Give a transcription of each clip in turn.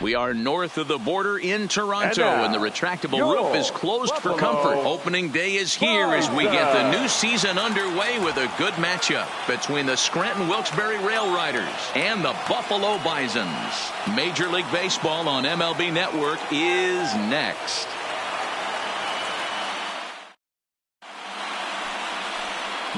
We are north of the border in Toronto, and the retractable roof is closed for comfort. Opening day is here as we get the new season underway with a good matchup between the Scranton Wilkes-Barre Railriders and the Buffalo Bisons. Major League Baseball on MLB Network is next.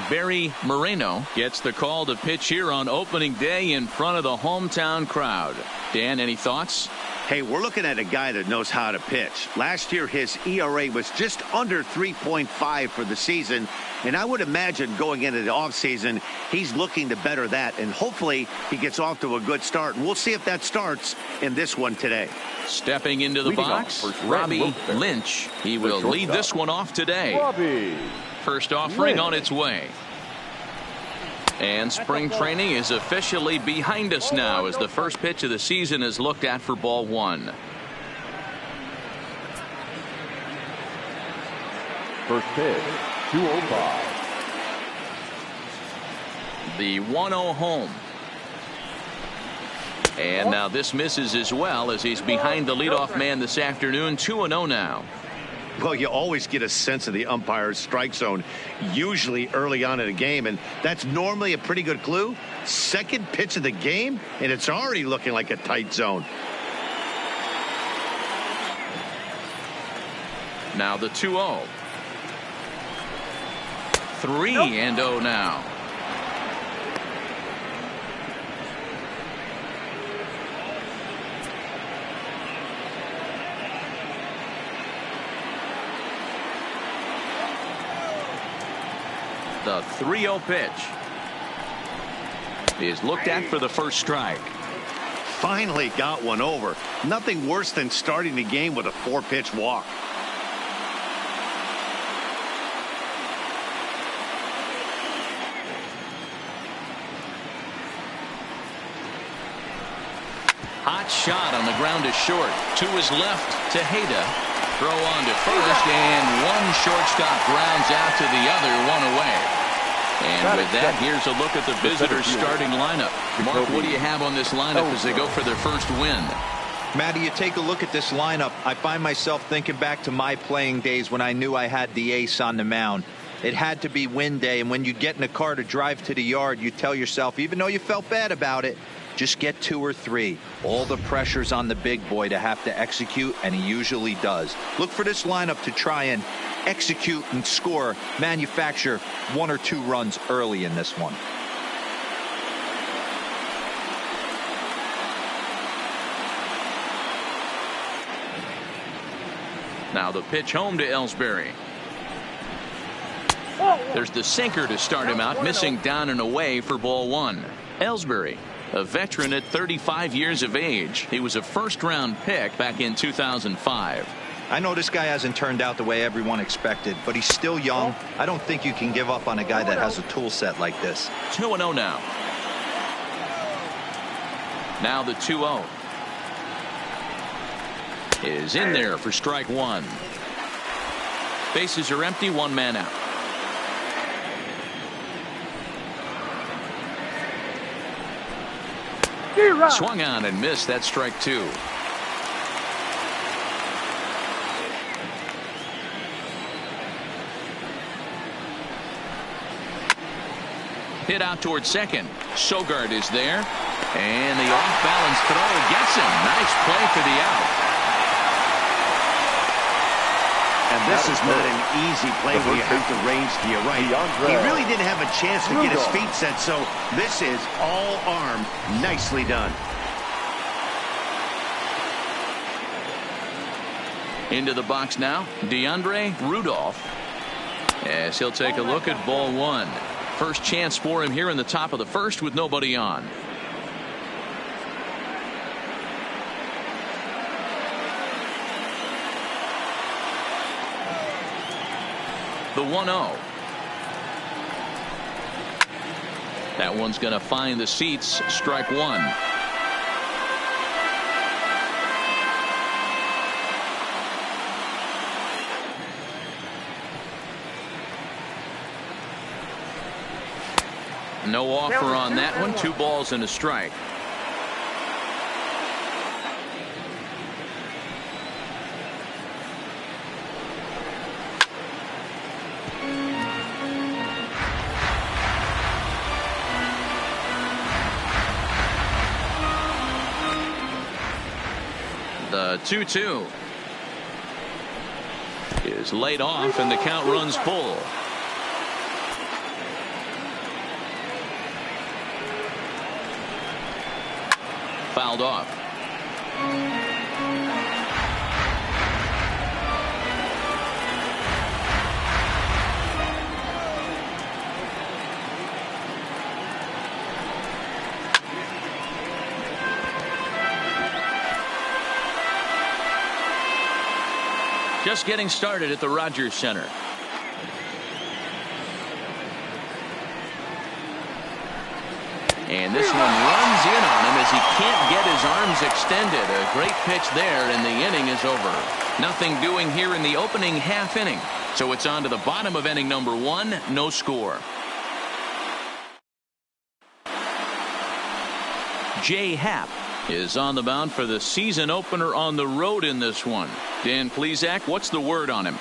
Barry Moreno gets the call to pitch here on opening day in front of the hometown crowd. Dan, any thoughts? Hey, we're looking at a guy that knows how to pitch. Last year, his ERA was just under 3.5 for the season. And I would imagine going into the offseason, he's looking to better that. And hopefully he gets off to a good start. And we'll see if that starts in this one today. Stepping into the box, Robbie Lynch. He will lead this one off today. First offering on its way. And spring training is officially behind us now as the first pitch of the season is looked at for ball one. First pitch, 205. The 1-0 home. And now this misses as well as he's behind the leadoff man this afternoon. 2-0 now. Well, you always get a sense of the umpire's strike zone, usually early on in a game, and that's normally a pretty good clue. Second pitch of the game, and it's already looking like a tight zone. Now the 2-0. 3-0 now. The 3-0 pitch is looked at for the first strike. Finally got one over. Nothing worse than starting the game with a 4-pitch walk. Hot shot on the ground is short. To his left, Tejeda. Throw on to first, and one shortstop grounds out to the other, one away. And with that, here's a look at the visitors' starting lineup. Mark, what do you have on this lineup as they go for their first win? Matty, you take a look at this lineup. I find myself thinking back to my playing days when I knew I had the ace on the mound. It had to be win day, and when you get in a car to drive to the yard, you tell yourself, even though you felt bad about it, just get 2 or 3. All the pressure's on the big boy to have to execute, and he usually does. Look for this lineup to try and execute and score, manufacture 1 or 2 runs early in this one. Now the pitch home to Ellsbury. There's the sinker to start him out, missing down and away for ball one. Ellsbury, a veteran at 35 years of age. He was a first-round pick back in 2005. I know this guy hasn't turned out the way everyone expected, but he's still young. I don't think you can give up on a guy that has a tool set like this. 2-0 now. Now the 2-0 is in there for strike one. Bases are empty, 1 man out. Swung on and missed. That's strike 2. Hit out towards second. Sogard is there, and the off-balance throw gets him. Nice play for the out. And this is not an easy play where you have to range to your right. He really didn't have a chance to get his feet set, so this is all arm. Nicely done. Into the box now, DeAndre Rudolph, as he'll take a look at ball one. First chance for him here in the top of the first with nobody on. The 1-0. That one's going to find the seats. Strike one. No offer on that one. 2 balls and a strike. The 2-2 is laid off, and the count runs full. Fouled off. Just getting started at the Rogers Center. And this one runs in on him as he can't get his arms extended. A great pitch there, and the inning is over. Nothing doing here in the opening half inning. So it's on to the bottom of inning number 1. No score. Jay Happ is on the mound for the season opener on the road in this one. Dan Plesac, what's the word on him?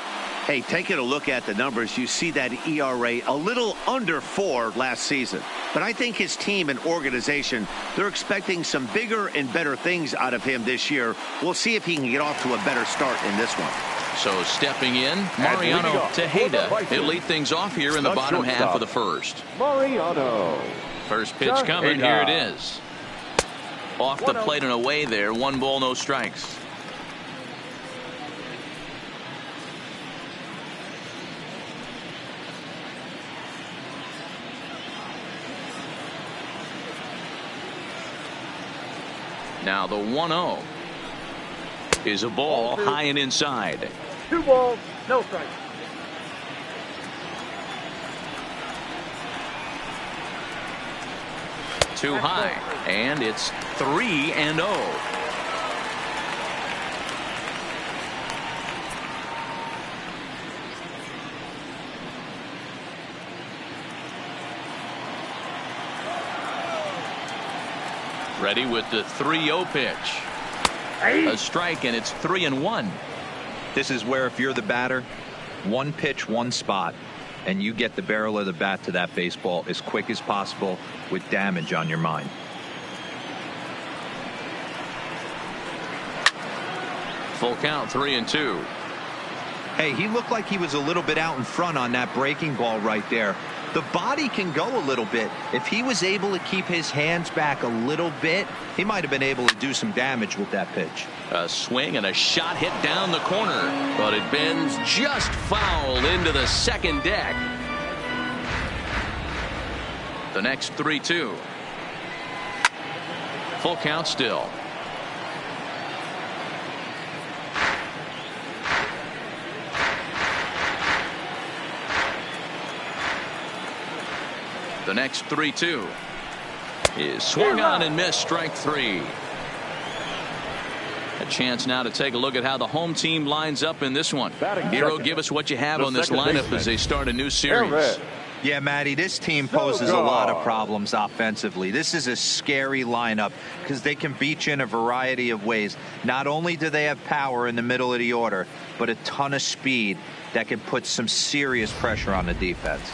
Hey, taking a look at the numbers, you see that ERA a little under 4 last season. But I think his team and organization, they're expecting some bigger and better things out of him this year. We'll see if he can get off to a better start in this one. So stepping in, Mariano Tejeda. He'll lead things off here in the bottom half of the first. Mariano. First pitch coming. Here it is. Off the plate and away there. 1 ball, no strikes. Now the 1-0 is a ball high and inside. 2 balls, no strikes. Too high, and it's 3-0. Ready with the 3-0 pitch. A strike, and it's 3-1. This is where, if you're the batter, 1 pitch, 1 spot, and you get the barrel of the bat to that baseball as quick as possible with damage on your mind. Full count, 3-2. Hey, he looked like he was a little bit out in front on that breaking ball right there. The body can go a little bit. If he was able to keep his hands back a little bit, he might have been able to do some damage with that pitch. A swing and a shot hit down the corner, but it bends just foul into the second deck. The next 3-2. Full count still. The next 3-2 is swung on and missed. Strike 3. A chance now to take a look at how the home team lines up in this one. Hero, give us what you have on this lineup as they start a new series. Yeah, Matty, this team poses a lot of problems offensively. This is a scary lineup because they can beat you in a variety of ways. Not only do they have power in the middle of the order, but a ton of speed that can put some serious pressure on the defense.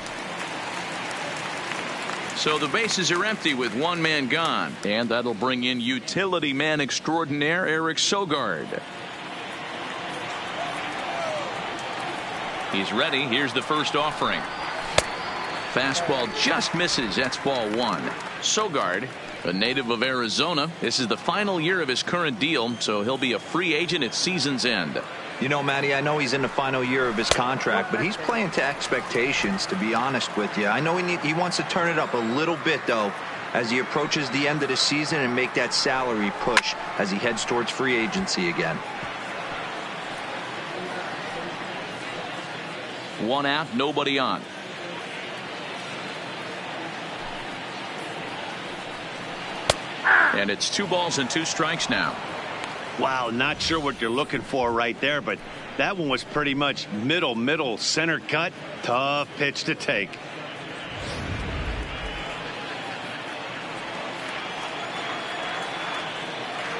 So the bases are empty with 1 man gone, and that'll bring in utility man extraordinaire Eric Sogard. He's ready. Here's the first offering. Fastball just misses. That's ball 1. Sogard, a native of Arizona. This is the final year of his current deal, so he'll be a free agent at season's end. You know, Matty, I know he's in the final year of his contract, but he's playing to expectations, to be honest with you. I know he wants to turn it up a little bit, though, as he approaches the end of the season and make that salary push as he heads towards free agency again. 1 out, nobody on. And it's 2 balls and 2 strikes now. Wow, not sure what you're looking for right there, but that one was pretty much middle center cut. Tough pitch to take.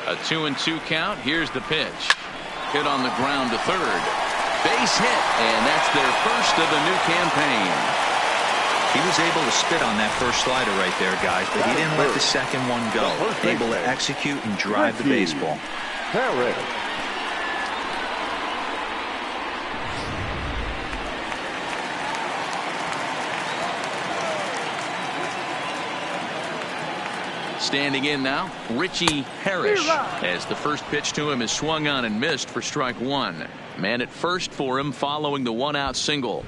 A 2-2 count. Here's the pitch. Hit on the ground to third. Base hit, and that's their first of the new campaign. He was able to spit on that first slider right there, guys, but he didn't let the second one go. Able to execute and drive the baseball. Standing in now, Richie Parrish, as the first pitch to him is swung on and missed for strike one. Man at first for him following the one-out single.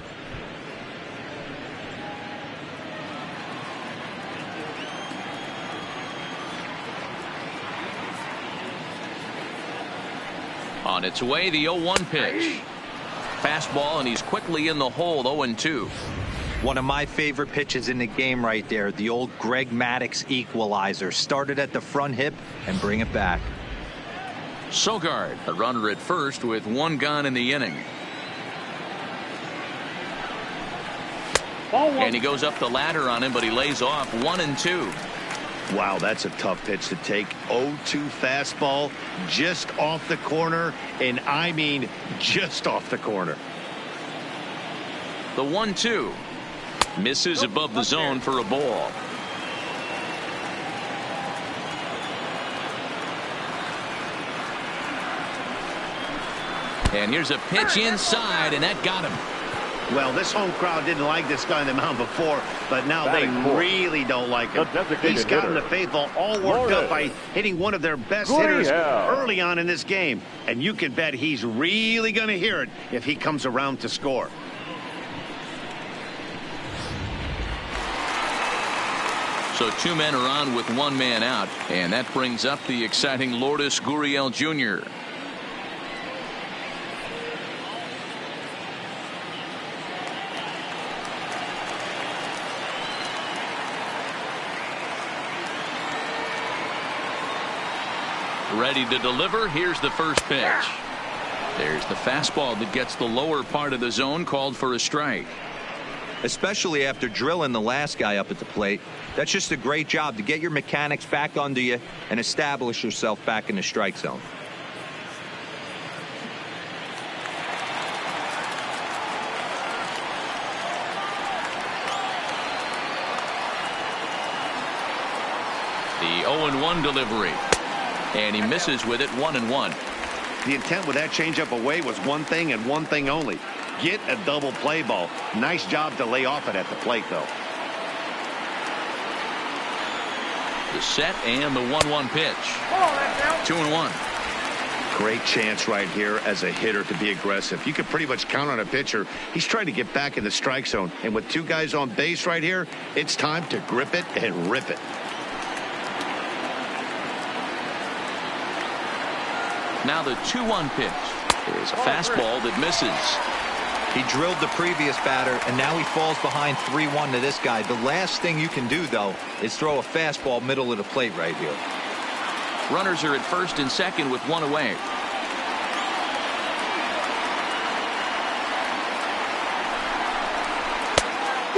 On its way, the 0-1 pitch. Fastball, and he's quickly in the hole, 0-2. One of my favorite pitches in the game right there, the old Greg Maddux equalizer. Started at the front hip and bring it back. Sogard, a runner at first with one gone in the inning. And he goes up the ladder on him, but he lays off 1-2. Wow, that's a tough pitch to take. 0-2 fastball just off the corner, and I mean just off the corner. The 1-2 misses above the zone for a ball. And here's a pitch inside, and that got him. Well, this home crowd didn't like this guy on the mound before, but now they really don't like him. He's gotten the faithful all worked up by hitting one of their best hitters early on in this game. And you can bet he's really going to hear it if he comes around to score. So two men are on with one man out, and that brings up the exciting Lourdes Gurriel Jr. Ready to deliver. Here's the first pitch. There's the fastball that gets the lower part of the zone, called for a strike. Especially after drilling the last guy up at the plate. That's just a great job to get your mechanics back under you and establish yourself back in the strike zone. The 0-1 delivery. And he misses with it, 1-1. The intent with that changeup away was one thing and one thing only. Get a double play ball. Nice job to lay off it at the plate, though. The set and the 1-1 pitch. 2-1. Great chance right here as a hitter to be aggressive. You can pretty much count on a pitcher. He's trying to get back in the strike zone. And with two guys on base right here, it's time to grip it and rip it. Now the 2-1 pitch is a fastball that misses. He drilled the previous batter, and now he falls behind 3-1 to this guy. The last thing you can do, though, is throw a fastball middle of the plate right here. Runners are at first and second with one away.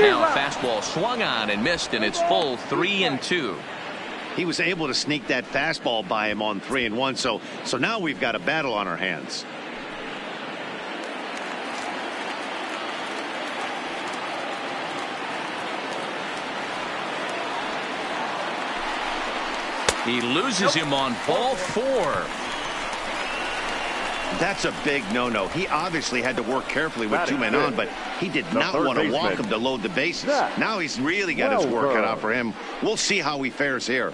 Now a fastball swung on and missed, and it's full 3-2. He was able to sneak that fastball by him on 3-1. So now we've got a battle on our hands. He loses him on ball 4. That's a big no-no. He obviously had to work carefully with two men on, but he did not want to walk him to load the bases. Now he's really got his work cut out for him. We'll see how he fares here.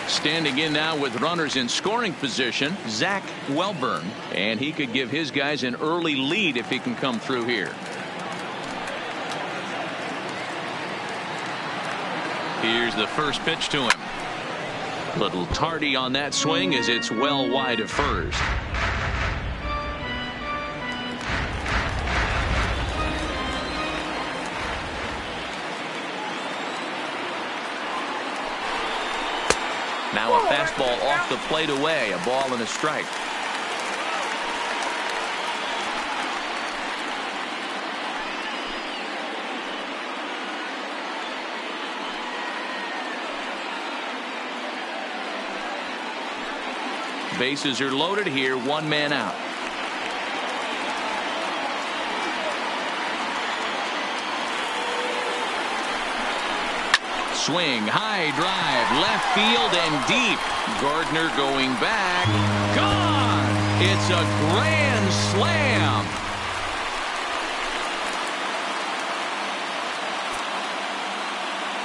Standing in now with runners in scoring position, Zach Welburn, and he could give his guys an early lead if he can come through here. Here's the first pitch to him. Little tardy on that swing as it's well wide of first. Now a fastball off the plate away, a ball and a strike. Bases are loaded here, one man out. Swing, high drive, left field and deep. Gardner going back. Gone! It's a grand slam.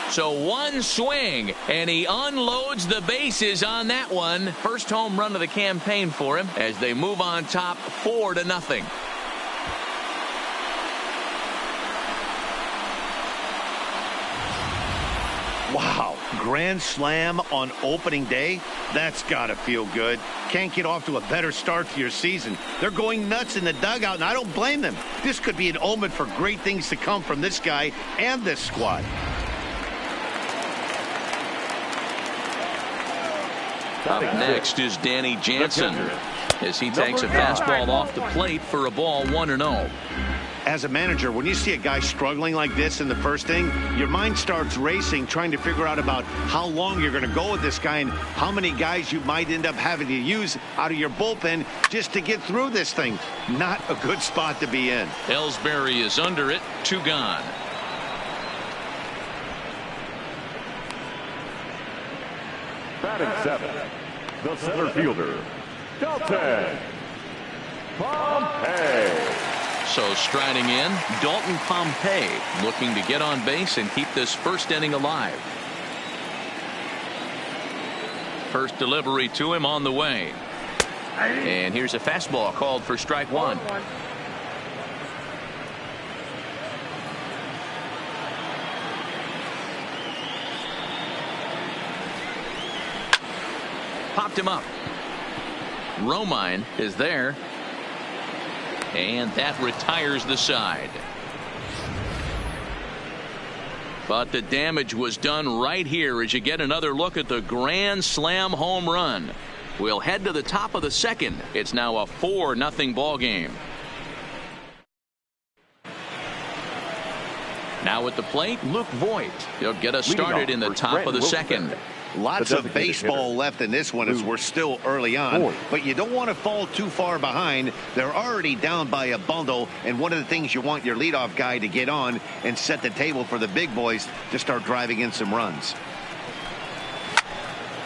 So one swing, and he unloads the bases on that one. First home run of the campaign for him as they move on top 4-0. Wow, grand slam on opening day? That's got to feel good. Can't get off to a better start to your season. They're going nuts in the dugout, and I don't blame them. This could be an omen for great things to come from this guy and this squad. Up next is Danny Jansen as he takes a fastball off the plate for a ball 1-0. As a manager, when you see a guy struggling like this in the first inning, your mind starts racing, trying to figure out about how long you're going to go with this guy and how many guys you might end up having to use out of your bullpen just to get through this thing. Not a good spot to be in. Ellsbury is under it, 2 gone. Batting 7, the center fielder, Dalton Pompey. So striding in, Dalton Pompey looking to get on base and keep this first inning alive. First delivery to him on the way. And here's a fastball called for strike 1. Popped him up. Romine is there. And that retires the side. But the damage was done right here as you get another look at the grand slam home run. We'll head to the top of the second. It's now a 4-0 ball game. Now at the plate, Luke Voigt. He'll get us started in the top of the second. Lots of baseball left in this one as we're still early on, but you don't want to fall too far behind. They're already down by a bundle, and one of the things you want your leadoff guy to get on and set the table for the big boys to start driving in some runs.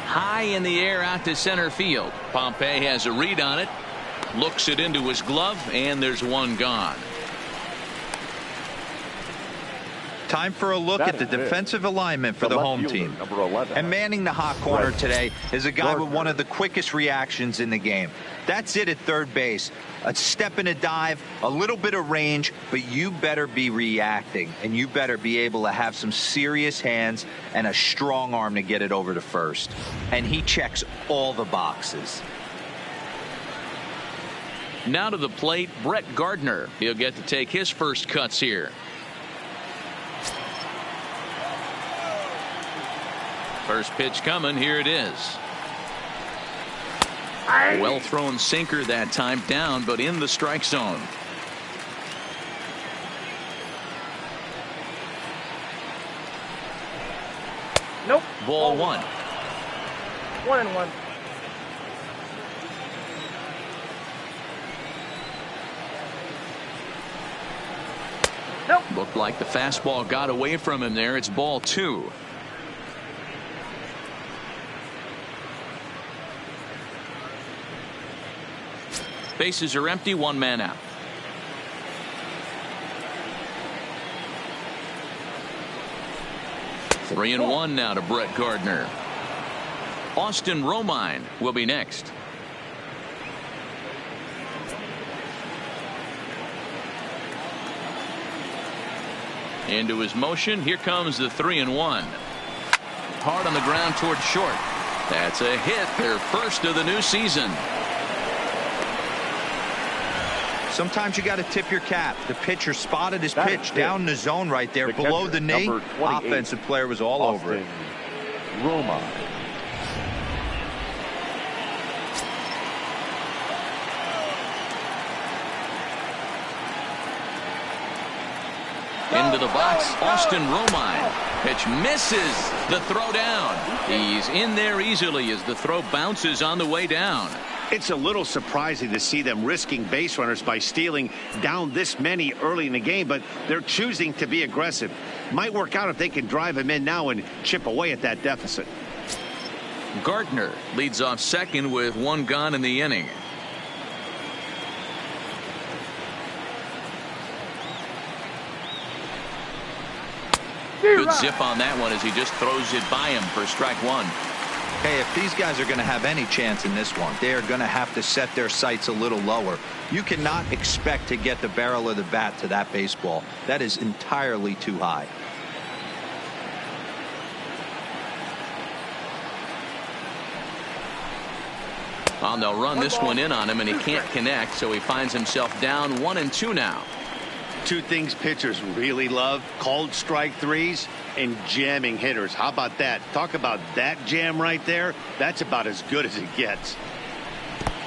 High in the air out to center field. Pompey has a read on it, looks it into his glove, and there's one gone. Time for a look at the defensive alignment for the home team. And manning the hot corner today is a guy with one of the quickest reactions in the game. That's it at third base. A step and a dive, a little bit of range, but you better be reacting, and you better be able to have some serious hands and a strong arm to get it over to first. And he checks all the boxes. Now to the plate, Brett Gardner. He'll get to take his first cuts here. First pitch coming. Here it is. Well thrown sinker that time, down but in the strike zone. Nope. Ball 1. 1-1. Nope. Looked like the fastball got away from him there. It's ball 2. Bases are empty, 1 man out. Three and 1 now to Brett Gardner. Austin Romine will be next. Into his motion. Here comes the 3-1. Hard on the ground toward short. That's a hit, their first of the new season. Sometimes you got to tip your cap. The pitcher spotted his pitch down the zone right there below the knee. Offensive player was all over it. Roma. Into the box, Austin Romine. Pitch misses the throw down. He's in there easily as the throw bounces on the way down. It's a little surprising to see them risking base runners by stealing down this many early in the game, but they're choosing to be aggressive. Might work out if they can drive him in now and chip away at that deficit. Gardner leads off second with 1 gone in the inning. Good zip on that one as he just throws it by him for strike one. Hey, if these guys are going to have any chance in this one, they are going to have to set their sights a little lower. You cannot expect to get the barrel of the bat to that baseball. That is entirely too high. Well, they'll run this one in on him, and he can't connect, so he finds himself down 1-2 now. Two things pitchers really love: called strike threes and jamming hitters. How about that? Talk about that jam right there. That's about as good as it gets.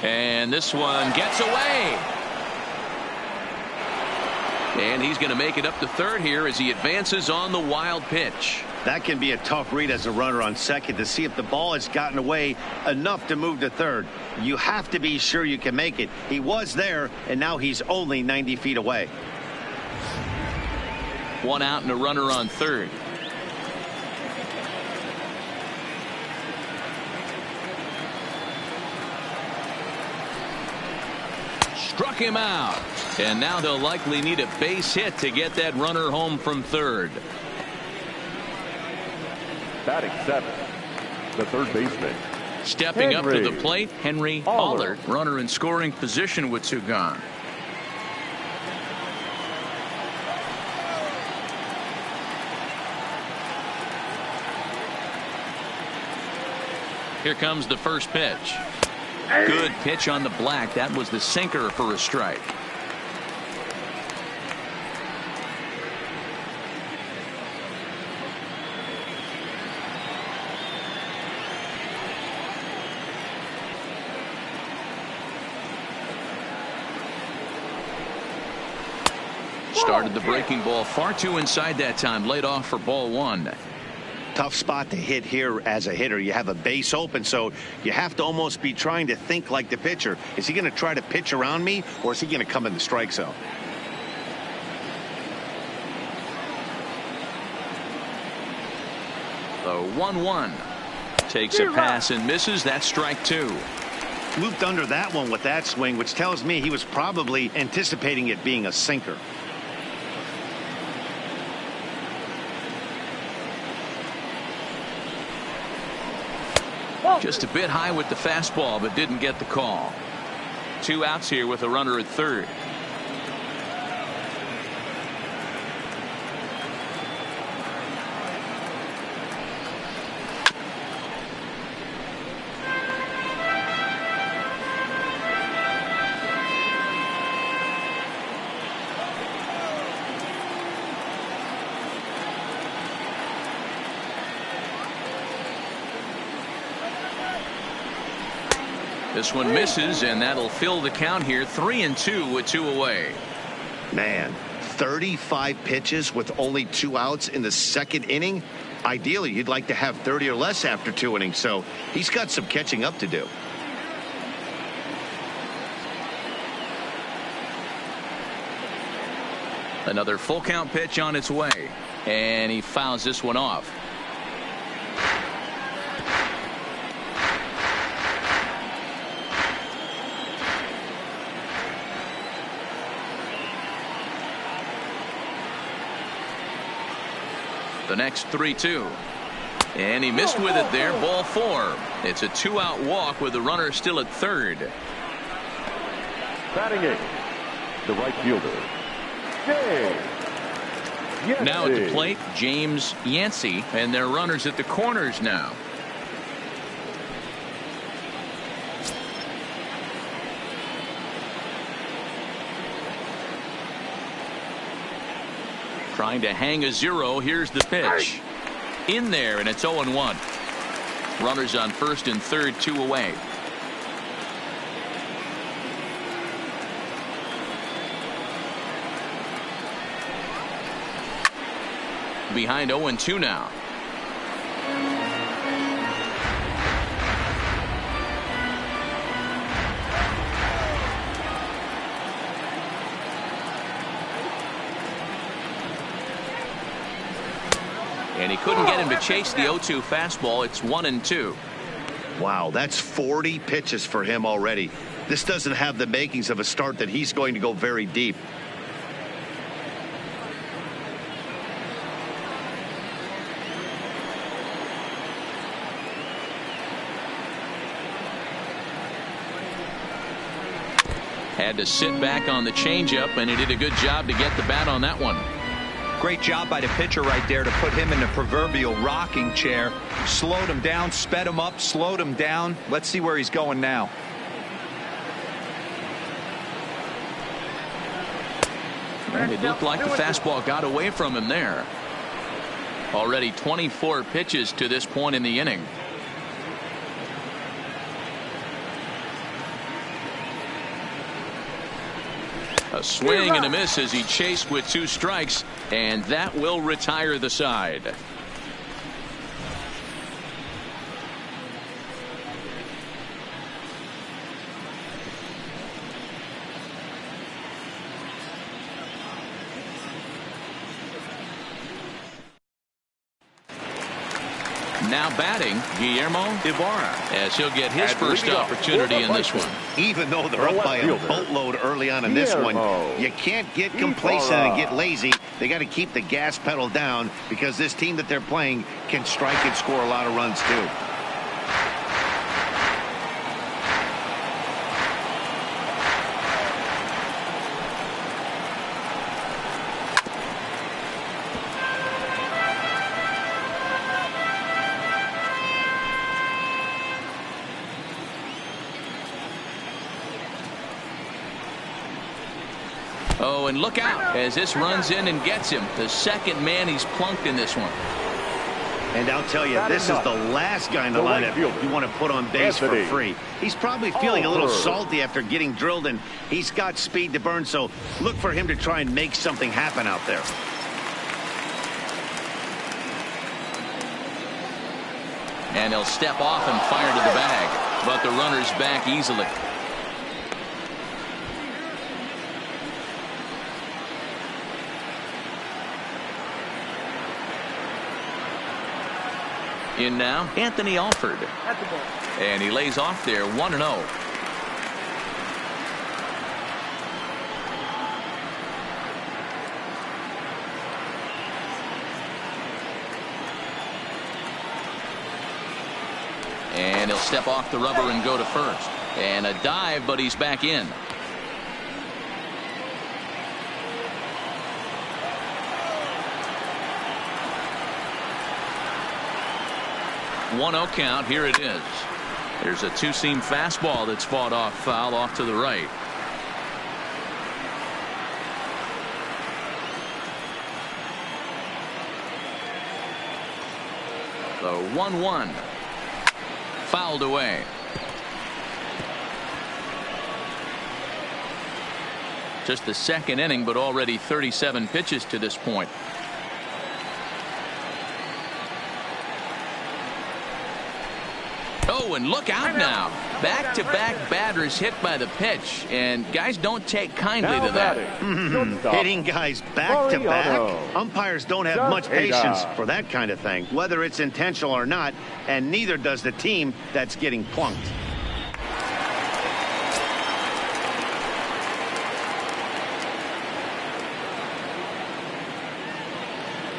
And this one gets away. And he's going to make it up to third here as he advances on the wild pitch. That can be a tough read as a runner on second to see if the ball has gotten away enough to move to third. You have to be sure you can make it. He was there, and now he's only 90 feet away. One out and a runner on third. Struck him out. And now they'll likely need a base hit to get that runner home from third. Batting seventh, the third baseman. Stepping up to the plate, Henry Aller. Runner in scoring position with two gone. Here comes the first pitch. Good pitch on the black. That was the sinker for a strike. Started the breaking ball far too inside that time. Laid off for ball one. Tough spot to hit here as a hitter. You have a base open, so you have to almost be trying to think like the pitcher. Is he going to try to pitch around me, or is he going to come in the strike zone? The 1-1 takes a pass and misses. That's strike two. Looped under that one with that swing, which tells me he was probably anticipating it being a sinker. Just a bit high with the fastball, but didn't get the call. Two outs here with a runner at third. This one misses, and that'll fill the count here. 3-2 with two away. Man, 35 pitches with only two outs in the second inning. Ideally, you'd like to have 30 or less after two innings, so he's got some catching up to do. Another full count pitch on its way, and he fouls this one off. The next 3-2. And he missed with it there. Ball four. It's a two-out walk with the runner still at third. Batting eighth, the right fielder, James. Now at the plate, James Yancey, and their runners at the corners now. Trying to hang a zero. Here's the pitch. In there, and it's 0-1. Runners on first and third, two away. Behind 0-2 now. And he couldn't get him to chase the 0-2 fastball. It's 1-2. Wow, that's 40 pitches for him already. This doesn't have the makings of a start that he's going to go very deep. Had to sit back on the changeup, and he did a good job to get the bat on that one. Great job by the pitcher right there to put him in the proverbial rocking chair. Slowed him down, sped him up, slowed him down. Let's see where he's going now. And it looked like the fastball got away from him there. Already 24 pitches to this point in the inning. A swing and a miss as he chased with 2 strikes, and that will retire the side. Now batting, Guillermo Ibarra, as he'll get his first opportunity in this one. Even though they're up by a boatload early on in this one, you can't get complacent and get lazy. They got to keep the gas pedal down because this team that they're playing can strike and score a lot of runs too. Oh, and look out as this runs in and gets him. The second man he's plunked in this one. And I'll tell you, this is the last guy in the lineup you want to put on base for free. He's probably feeling a little salty after getting drilled, and he's got speed to burn, so look for him to try and make something happen out there. And he'll step off and fire to the bag, but the runner's back easily. In now, Anthony Alford. And he lays off there 1-0. And he'll step off the rubber and go to first. And a dive, but he's back in. 1-0 count. Here it is. There's a 2-seam fastball that's fought off foul off to the right. The 1-1 fouled away. Just the second inning, but already 37 pitches to this point. Oh, and look out now. Back-to-back batters hit by the pitch, and guys don't take kindly to that. Hitting guys back-to-back? Umpires don't have much patience for that kind of thing, whether it's intentional or not, and neither does the team that's getting plunked.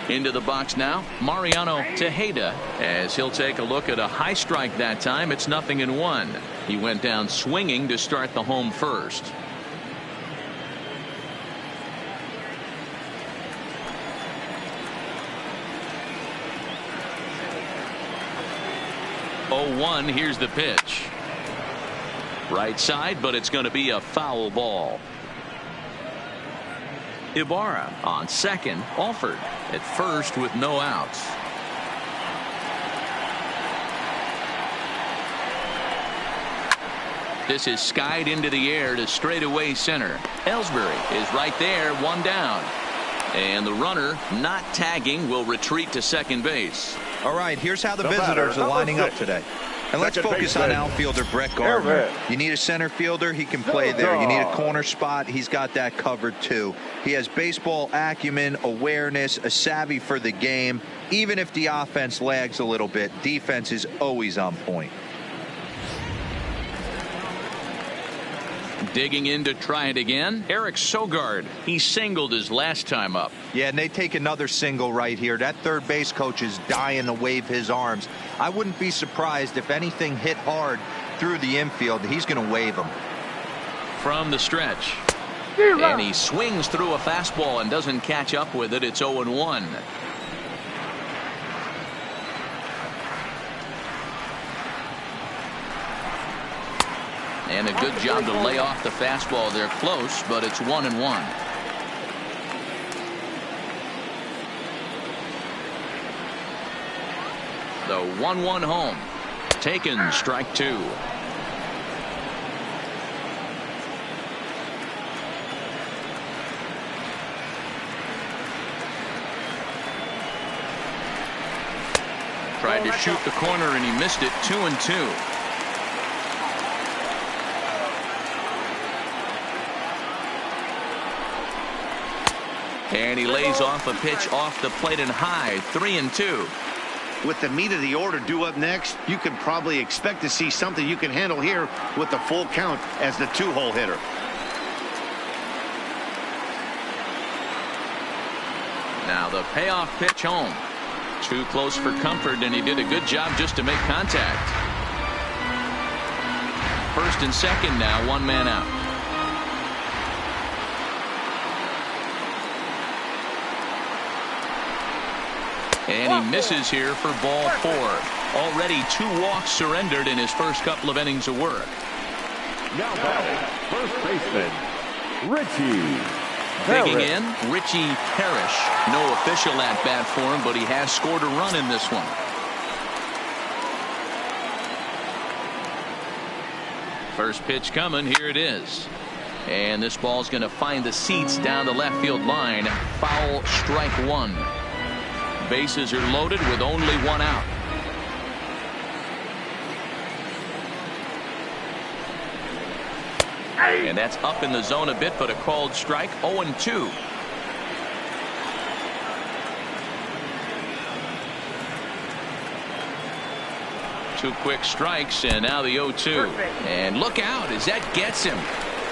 Into the box now, Mariano Tejeda, as he'll take a look at a high strike that time. It's 0-1. He went down swinging to start the home first. Oh, here's the pitch. Right side, but it's going to be a foul ball. Ibarra on second. Alford at first with no outs. This is skied into the air to straightaway center. Ellsbury is right there, 1 down. And the runner not tagging will retreat to second base. All right, here's how the visitors are lining up today. And let's focus on outfielder Brett Gardner. You need a center fielder, he can play there. You need a corner spot, he's got that covered too. He has baseball acumen, awareness, a savvy for the game. Even if the offense lags a little bit, defense is always on point. Digging in to try it again, Eric Sogard. He singled his last time up. Yeah, and they take another single right here. That third base coach is dying to wave his arms. I wouldn't be surprised if anything hit hard through the infield. He's going to wave them. from the stretch. And he swings through a fastball and doesn't catch up with it. It's 0-1. And a good job to lay off the fastball. They're close, but it's 1-1. The 1-1 home. Taken, strike 2. Tried to shoot the corner and he missed it. 2-2. And he lays off a pitch off the plate and high. 3-2. With the meat of the order due up next, you can probably expect to see something you can handle here with the full count as the 2-hole hitter. Now the payoff pitch home. Too close for comfort, and he did a good job just to make contact. First and second now, 1 man out. And he misses here for ball 4. Already 2 walks surrendered in his first couple of innings of work. Now batting, first baseman, Richie. Digging in, Richie Parrish. No official at bat for him, but he has scored a run in this one. First pitch coming. Here it is. And this ball's going to find the seats down the left field line. Foul, strike 1. Bases are loaded with only 1 out. And that's up in the zone a bit, but a called strike. 0-2. Two quick strikes, and now the 0-2. And look out as that gets him.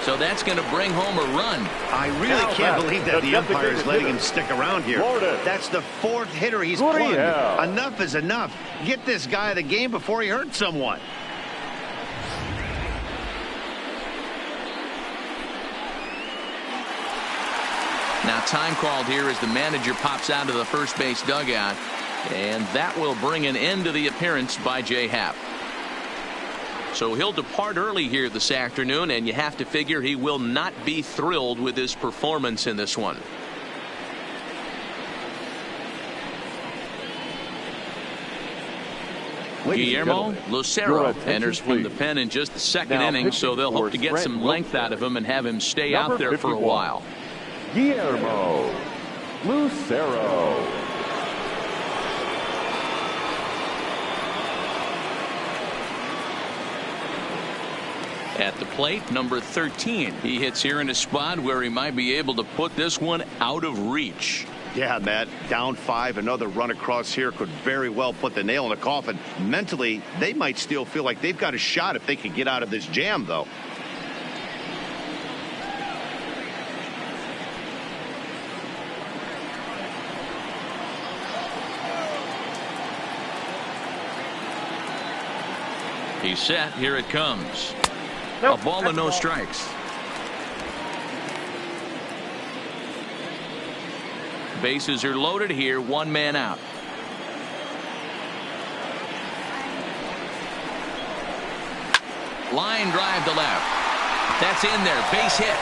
So that's going to bring home a run. I really can't believe that the umpire is letting him stick around here. That's the 4th hitter he's plugged. Enough is enough. Get this guy out of the game before he hurts someone. Now time called here as the manager pops out of the first base dugout. And that will bring an end to the appearance by Jay Happ. So he'll depart early here this afternoon, and you have to figure he will not be thrilled with his performance in this one. Guillermo Lucero enters from the pen in just the second inning, so they'll hope to get some length out of him and have him stay out there for a while. Guillermo Lucero. At the plate, number 13. He hits here in a spot where he might be able to put this one out of reach. Yeah, Matt, down 5, another run across here could very well put the nail in the coffin. Mentally, they might still feel like they've got a shot if they can get out of this jam, though. He's set. Here it comes. A ball and no strikes. Bases are loaded here. 1 man out. Line drive to left. That's in there. Base hit.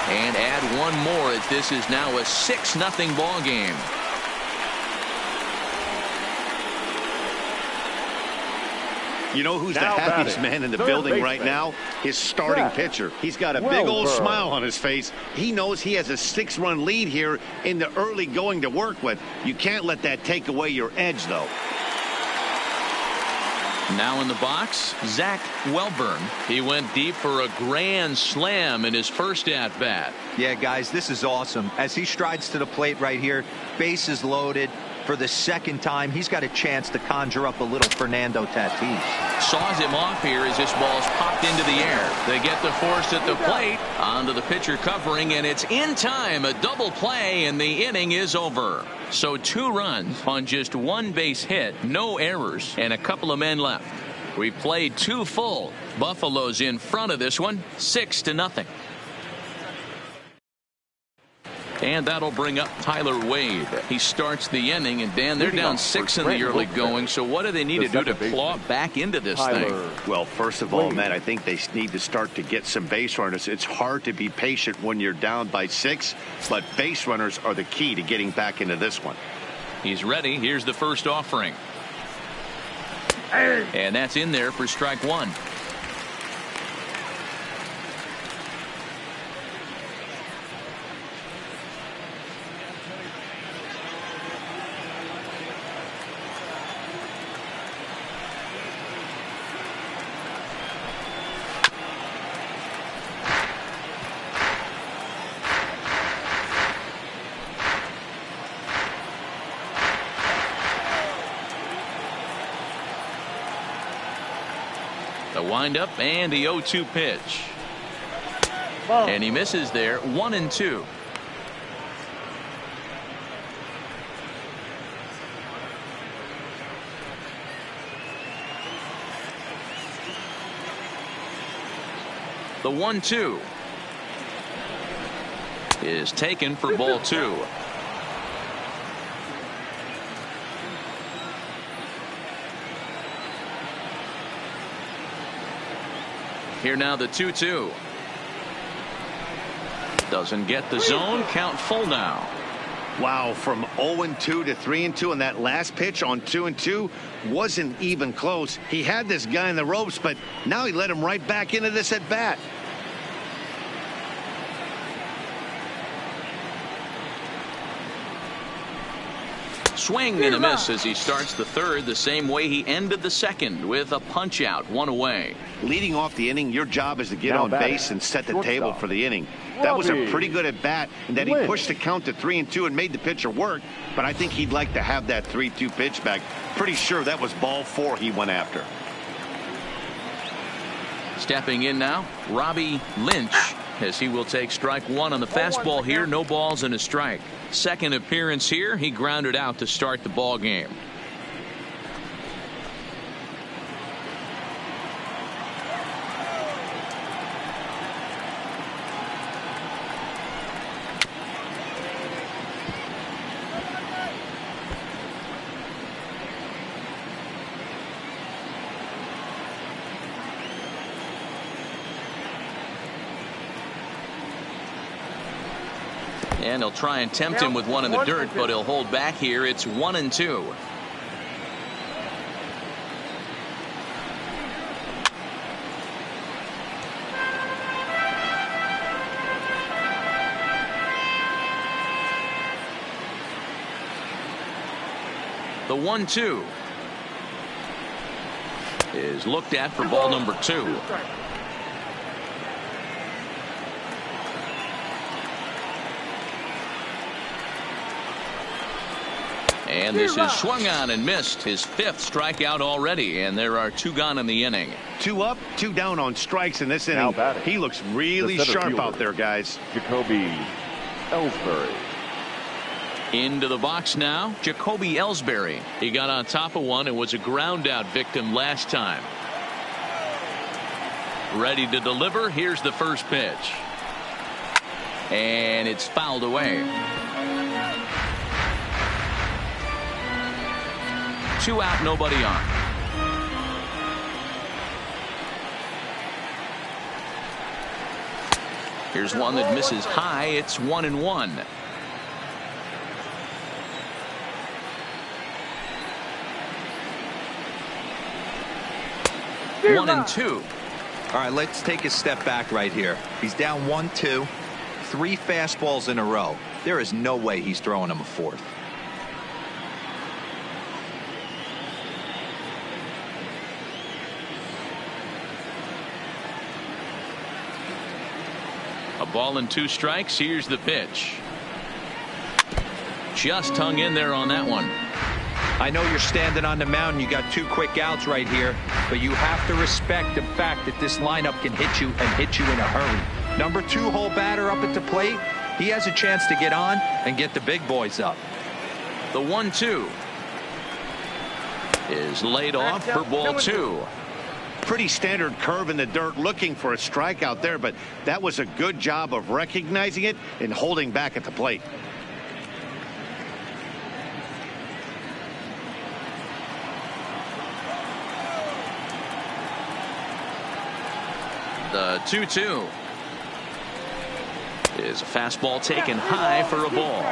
And add 1 more as this is now a 6-0 ball game. You know who's the happiest man in the building right now? His starting pitcher. He's got a big old smile on his face. He knows he has a 6-run lead here in the early going to work with. You can't let that take away your edge, though. Now in the box, Zach Welburn. He went deep for a grand slam in his first at-bat. Yeah, guys, this is awesome. As he strides to the plate right here, bases loaded. For the second time, he's got a chance to conjure up a little Fernando Tatis. Saws him off here as this ball's popped into the air. They get the force at the plate. Onto the pitcher covering, and it's in time. A double play, and the inning is over. So 2 runs on just 1 base hit, no errors, and a couple of men left. We've played 2 full. Buffalo's in front of this one, 6-0. And that'll bring up Tyler Wade. He starts the inning, and Dan, they're down 6 in the early going. So what do they need to do to claw back into this thing? Well, first of all, Matt, I think they need to start to get some base runners. It's hard to be patient when you're down by 6, but base runners are the key to getting back into this one. He's ready. Here's the first offering. And that's in there for strike 1. The windup and the 0-2 pitch. And he misses there, 1-2. The 1-2 is taken for ball 2. Here now the 2-2. Doesn't get the zone. Count full now. Wow, from 0-2 to 3-2, and that last pitch on 2-2 wasn't even close. He had this guy in the ropes, but now he let him right back into this at bat. Swing and a miss as he starts the third the same way he ended the second, with a punch out, 1 away. Leading off the inning, your job is to get on base and set the table for the inning. That was a pretty good at bat, and that he pushed the count to 3-2 and made the pitcher work, but I think he'd like to have that 3-2 pitch back. Pretty sure that was ball 4 he went after. Stepping in now, Robbie Lynch, as he will take strike 1 on the fastball here. No balls and a strike. Second appearance here. He grounded out to start the ball game. And he'll try and tempt him with one in the dirt, but he'll hold back here. It's 1-2. The 1-2 is looked at for ball number 2. And this is swung on and missed, his 5th strikeout already, and there are 2 gone in the inning. 2 up, 2 down on strikes in this inning. He looks really sharp out there, guys. Jacoby Ellsbury. Into the box now, Jacoby Ellsbury. He got on top of one and was a ground out victim last time. Ready to deliver. Here's the first pitch. And it's fouled away. 2 out, nobody on. Here's one that misses high. It's 1-1. 1-2. All right, let's take a step back right here. He's down 1-2, 3 fastballs in a row. There is no way he's throwing him a 4th. A ball and 2 strikes. Here's the pitch. Just hung in there on that one. I know you're standing on the mound. You got 2 quick outs right here, but you have to respect the fact that this lineup can hit you and hit you in a hurry. Number 2 hole batter up at the plate. He has a chance to get on and get the big boys up. The 1-2 is laid off for ball 2. Pretty standard curve in the dirt, looking for a strikeout there, but that was a good job of recognizing it and holding back at the plate. The 2-2 is a fastball taken high for a ball.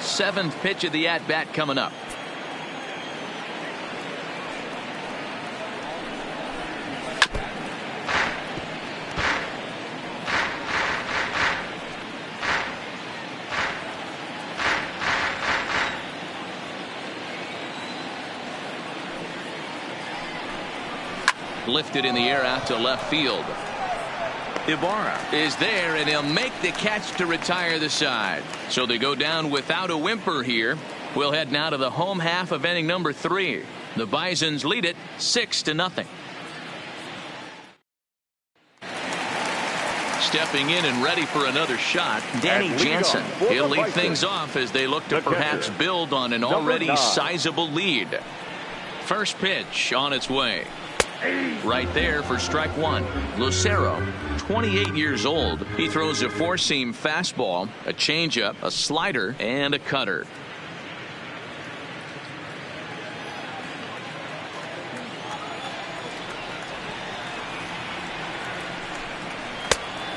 Seventh pitch of the at-bat coming up. Lifted in the air out to left field. Ibarra is there, and he'll make the catch to retire the side. So they go down without a whimper here. We'll head now to the home half of inning number 3. The Bisons lead it 6-0. Stepping in and ready for another shot, Danny Jansen. He'll lead things off as they look to perhaps build on an already sizable lead. First pitch on its way. Right there for strike one. Lucero, 28 years old. He throws a four-seam fastball, a changeup, a slider, and a cutter.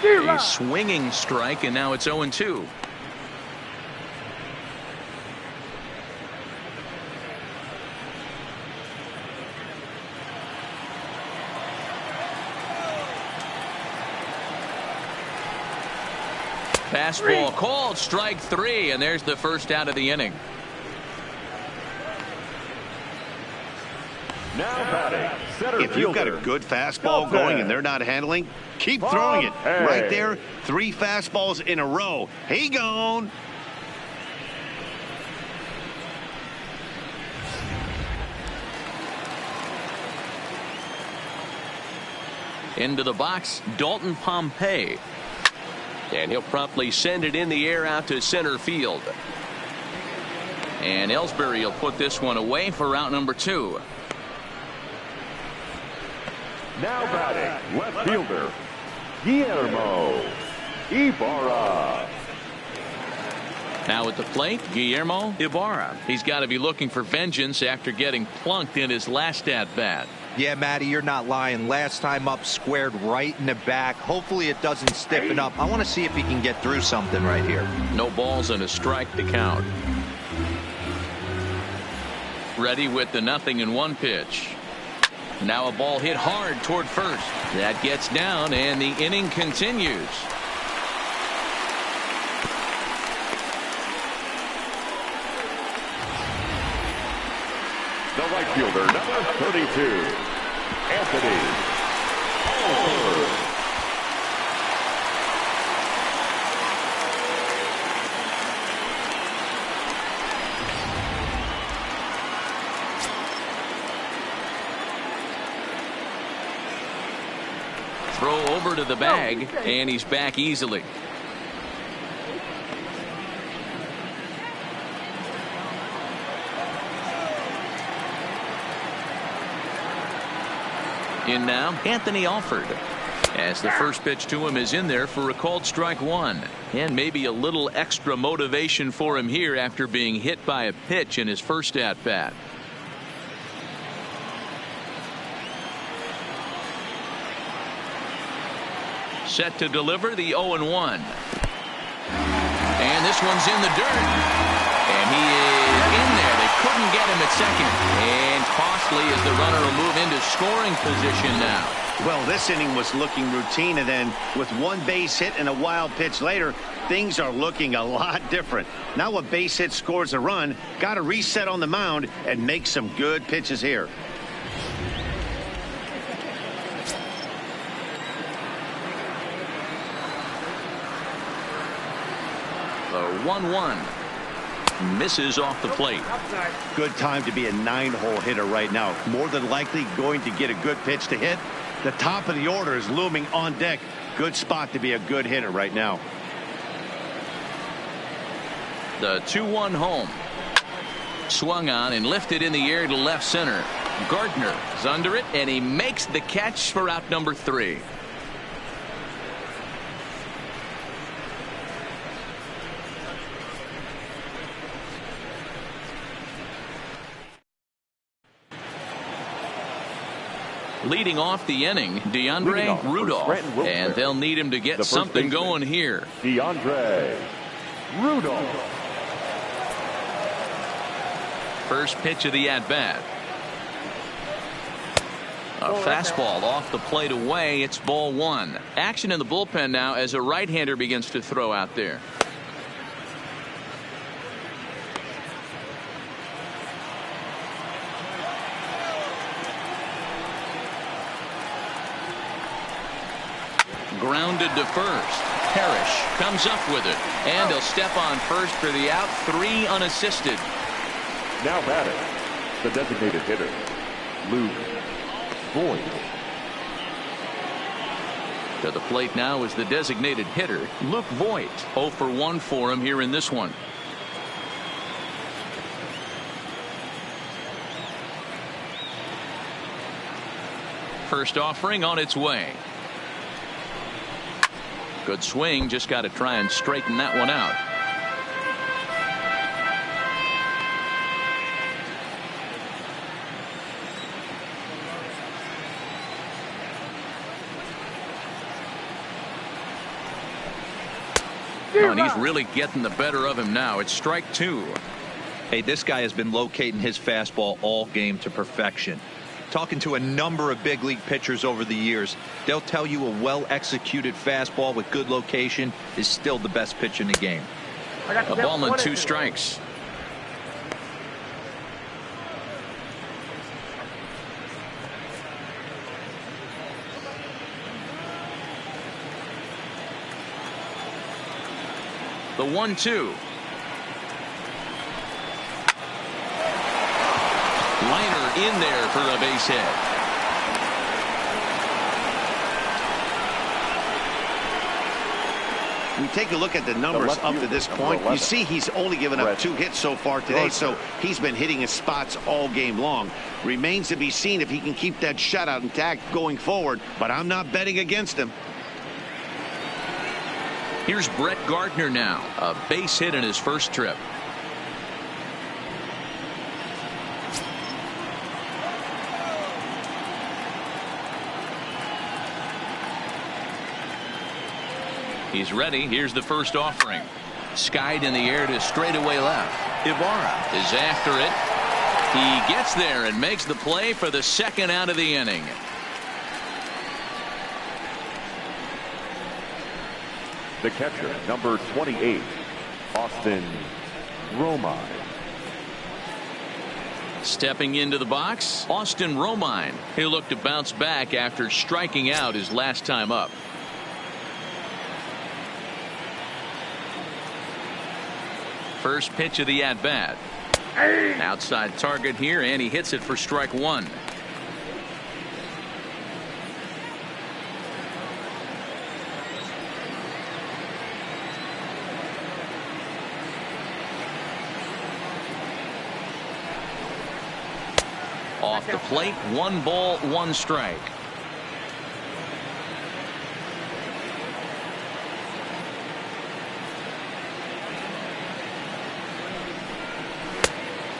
A swinging strike, and now it's 0-2. Fastball called, strike 3, and there's the first out of the inning. Now batting, center If you've got a fielder, good fastball going and they're not handling, keep throwing it. Right there, 3 fastballs in a row. He gone. Into the box, Dalton Pompey. And he'll promptly send it in the air out to center field. And Ellsbury will put this one away for out number 2. now batting, left fielder, Guillermo Ibarra. Now at the plate, Guillermo Ibarra. He's got to be looking for vengeance after getting plunked in his last at-bat. Yeah, Matty, you're not lying. Last time up, squared right in the back. Hopefully it doesn't stiffen up. I want to see if he can get through something right here. No balls and a strike to count. Ready with the 0-1 pitch. Now a ball hit hard toward first. That gets down, and the inning continues. The right fielder, number 32, Anthony Alford. Throw over to the bag, and he's back easily. In now, Anthony Alford. As the first pitch to him is in there for a called strike 1. And maybe a little extra motivation for him here after being hit by a pitch in his first at-bat. Set to deliver the 0-1. And this one's in the dirt. And he is in there. They couldn't get him at second. And costly as the runner will move into scoring position now. Well, this inning was looking routine, and then with one base hit and a wild pitch later, things are looking a lot different. Now a base hit scores a run, got to reset on the mound and make some good pitches here. The 1-1 misses off the plate. Good time to be a 9-hole hitter right now. More than likely going to get a good pitch to hit. The top of the order is looming on deck. Good spot to be a good hitter right now. The 2-1 home. Swung on and lifted in the air to left center. Gardner is under it, and he makes the catch for out number 3. Leading off the inning, DeAndre Rudolph, and they'll need him to get something going here. DeAndre Rudolph. First pitch of the at-bat. A fastball off the plate away. It's ball 1. Action in the bullpen now as a right-hander begins to throw out there. Grounded to first. Parrish comes up with it, and he'll step on first for the out. 3 unassisted. Now batting, the designated hitter, Luke Voigt. To the plate now is the designated hitter, Luke Voigt. 0 for 1 for him here in this one. First offering on its way. Good swing, just got to try and straighten that one out. Oh, and he's really getting the better of him now. It's strike 2. Hey, this guy has been locating his fastball all game to perfection. Talking to a number of big league pitchers over the years, they'll tell you a well-executed fastball with good location is still the best pitch in the game. A ball and 2 strikes. The 1-2. Liner in there for a base hit. We take a look at the numbers up to this point. You see he's only given up 2 hits so far today, so he's been hitting his spots all game long. Remains to be seen if he can keep that shutout intact going forward, but I'm not betting against him. Here's Brett Gardner now, a base hit in his first trip. He's ready. Here's the first offering. Skied in the air to straightaway left. Ibarra is after it. He gets there and makes the play for the second out of the inning. The catcher, number 28, Austin Romine. Stepping into the box, Austin Romine. He'll look to bounce back after striking out his last time up. First pitch of the at-bat. Outside target here, and he hits it for strike 1. Off the plate, 1 ball, 1 strike.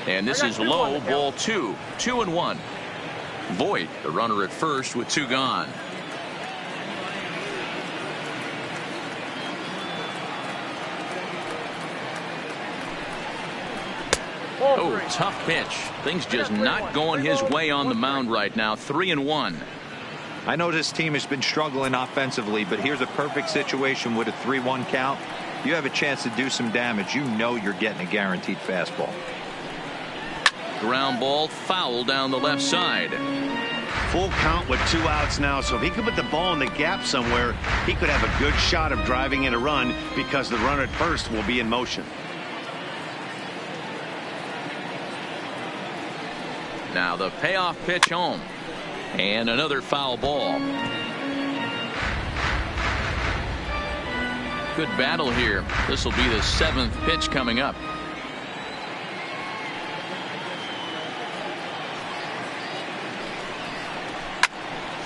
And this is low, ball 2. 2-1. Voigt, the runner at first with 2 gone. Oh, tough pitch. Things just not going his way on the mound right now. 3-1. I know this team has been struggling offensively, but here's a perfect situation with a 3-1 count. You have a chance to do some damage. You know you're getting a guaranteed fastball. Ground ball foul down the left side. Full count with 2 outs now, so if he could put the ball in the gap somewhere, he could have a good shot of driving in a run because the runner at first will be in motion. Now the payoff pitch home. And another foul ball. Good battle here. This will be the 7th pitch coming up.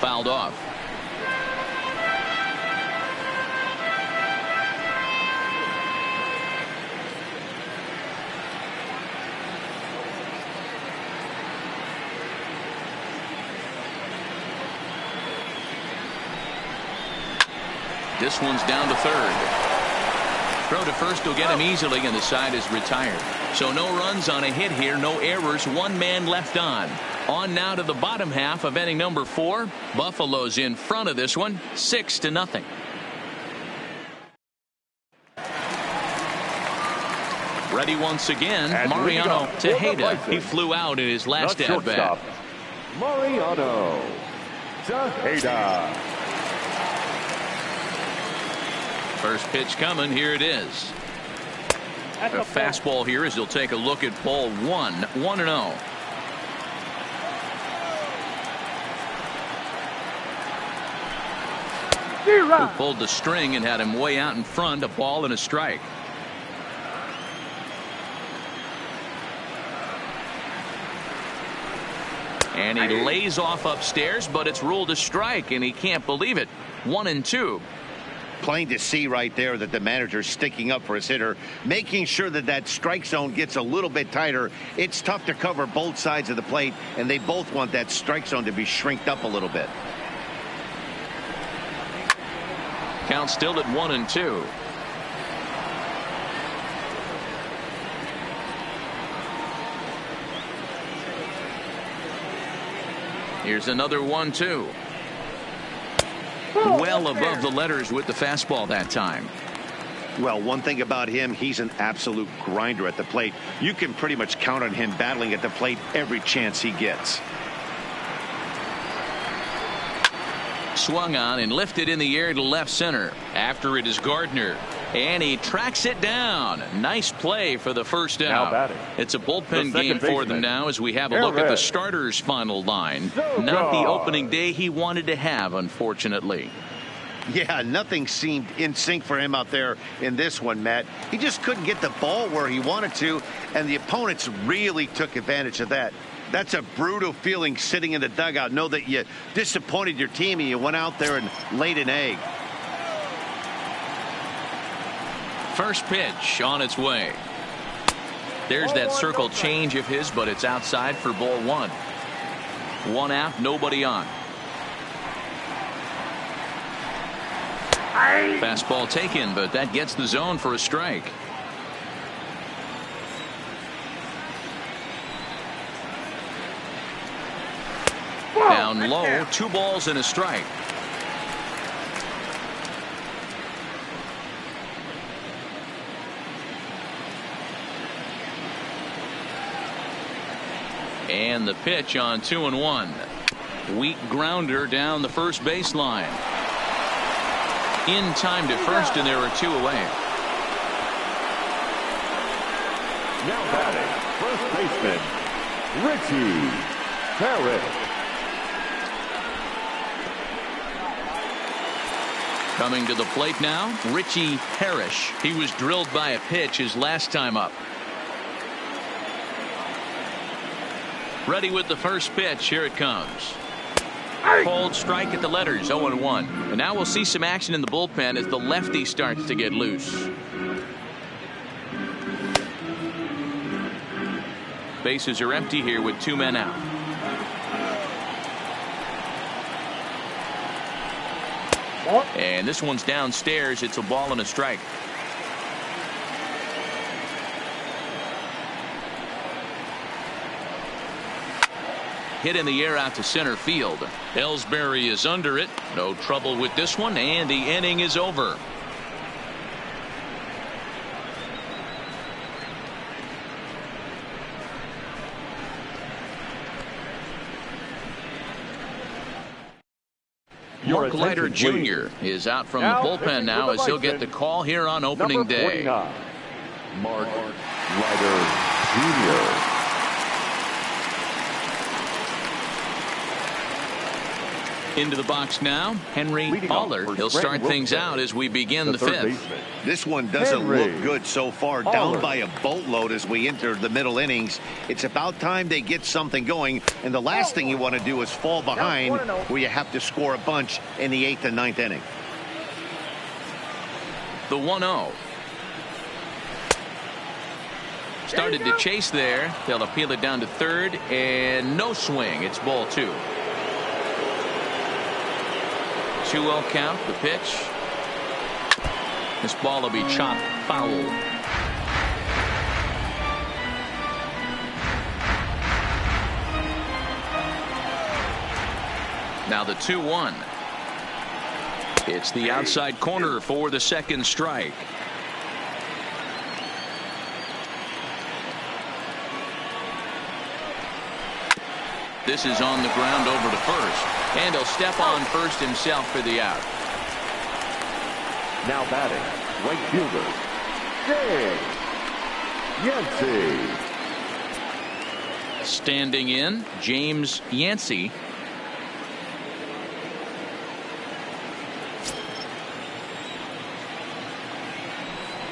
fouled off. This one's down to third. Throw to first will get him easily, and the side is retired. So no runs on a hit here, no errors, one man left on. On now to the bottom half of inning number 4. Buffalo's in front of this one, 6-0. Ready once again, And Mariano Tejeda. He flew out in his last at bat. Mariano Tejeda. First pitch coming. Here it is. A fastball here as he'll take a look at ball 1. 1-0. Who pulled the string and had him way out in front. A ball and a strike. And he lays off upstairs, but it's ruled a strike, and he can't believe it. 1-2. Plain to see right there that the manager's sticking up for his hitter, making sure that that strike zone gets a little bit tighter. It's tough to cover both sides of the plate, and they both want that strike zone to be shrinked up a little bit. Count still at 1-2. Here's another 1-2. Well above the letters with the fastball that time. Well, one thing about him, he's an absolute grinder at the plate. You can pretty much count on him battling at the plate every chance he gets. Swung on and lifted in the air to left center. After it is Gardner. And he tracks it down. Nice play for the first out. It's a bullpen game for them now as we have a look at the starter's final line. Not the opening day he wanted to have, unfortunately. Yeah, nothing seemed in sync for him out there in this one, Matt. He just couldn't get the ball where he wanted to, and the opponents really took advantage of that. That's a brutal feeling sitting in the dugout. Know that you disappointed your team and you went out there and laid an egg. First pitch on its way. There's that circle change of his, but it's outside for ball 1. 1 out, nobody on. Fastball taken, but that gets the zone for a strike. Down low, 2 balls and a strike. And the pitch on 2-1. Weak grounder down the first baseline. In time to first, and there are 2 away. Now batting, first baseman, Richie Parrish. Coming to the plate now, Richie Parrish. He was drilled by a pitch his last time up. Ready with the first pitch. Here it comes. Cold strike at the letters, 0-1. And now we'll see some action in the bullpen as the lefty starts to get loose. Bases are empty here with 2 men out. And this one's downstairs. It's a ball and a strike. Hit in the air out to center field. Ellsbury is under it. No trouble with this one, and the inning is over. Mark Leiter Jr. is out from the bullpen now as he'll get the call here on opening day. Mark Leiter Jr. Into the box now, Henry Aller. He'll start things out as we begin the fifth. This one doesn't look good so far. Down by a boatload as we enter the middle innings. It's about time they get something going, and the last thing you want to do is fall behind where you have to score a bunch in the 8th and 9th inning. The 1-0. Started to chase there. They'll appeal it down to third, and no swing. It's ball 2. 2-0 count, the pitch. This ball will be chopped foul. Now the 2-1. It's the outside corner for the second strike. This is on the ground over to first. And he'll step on first himself for the out. Now batting, right fielder, James Yancey. Standing in, James Yancey.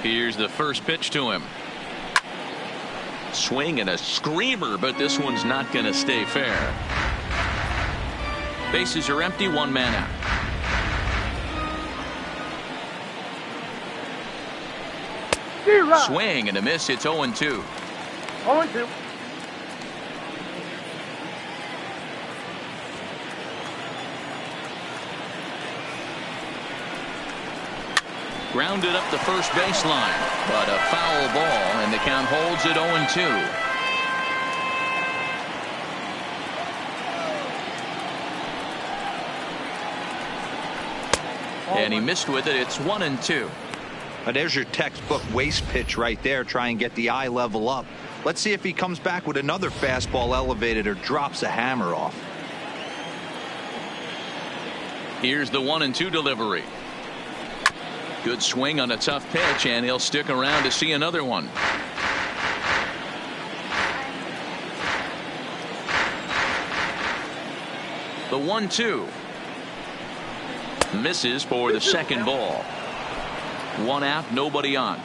Here's the first pitch to him. Swing and a screamer, but this one's not going to stay fair. Bases are empty, 1 man out. Swing and a miss. It's 0-2. 0-2. Grounded up the first baseline, but a foul ball, and the count holds at 0-2. And he missed with it. It's 1-2. There's your textbook waste pitch right there. Try and get the eye level up. Let's see if he comes back with another fastball elevated or drops a hammer off. Here's the 1-2 delivery. Good swing on a tough pitch, and he'll stick around to see another one. The 1-2. Misses for the second ball. 1 out, nobody on.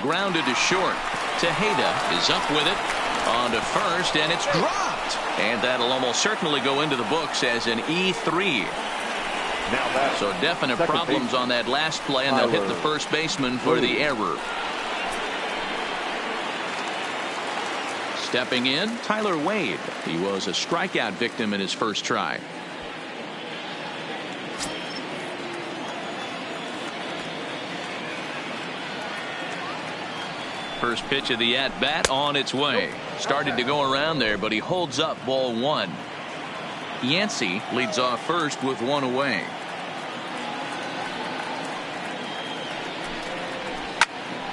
Grounded to short. Tejeda is up with it on to first, and it's dropped. And that'll almost certainly go into the books as an E3. So definite problems on that last play, and they'll hit the first baseman for the error. Stepping in, Tyler Wade. He was a strikeout victim in his first try. First pitch of the at-bat on its way. Started to go around there, but he holds up ball 1. Yancey leads off first with 1 away.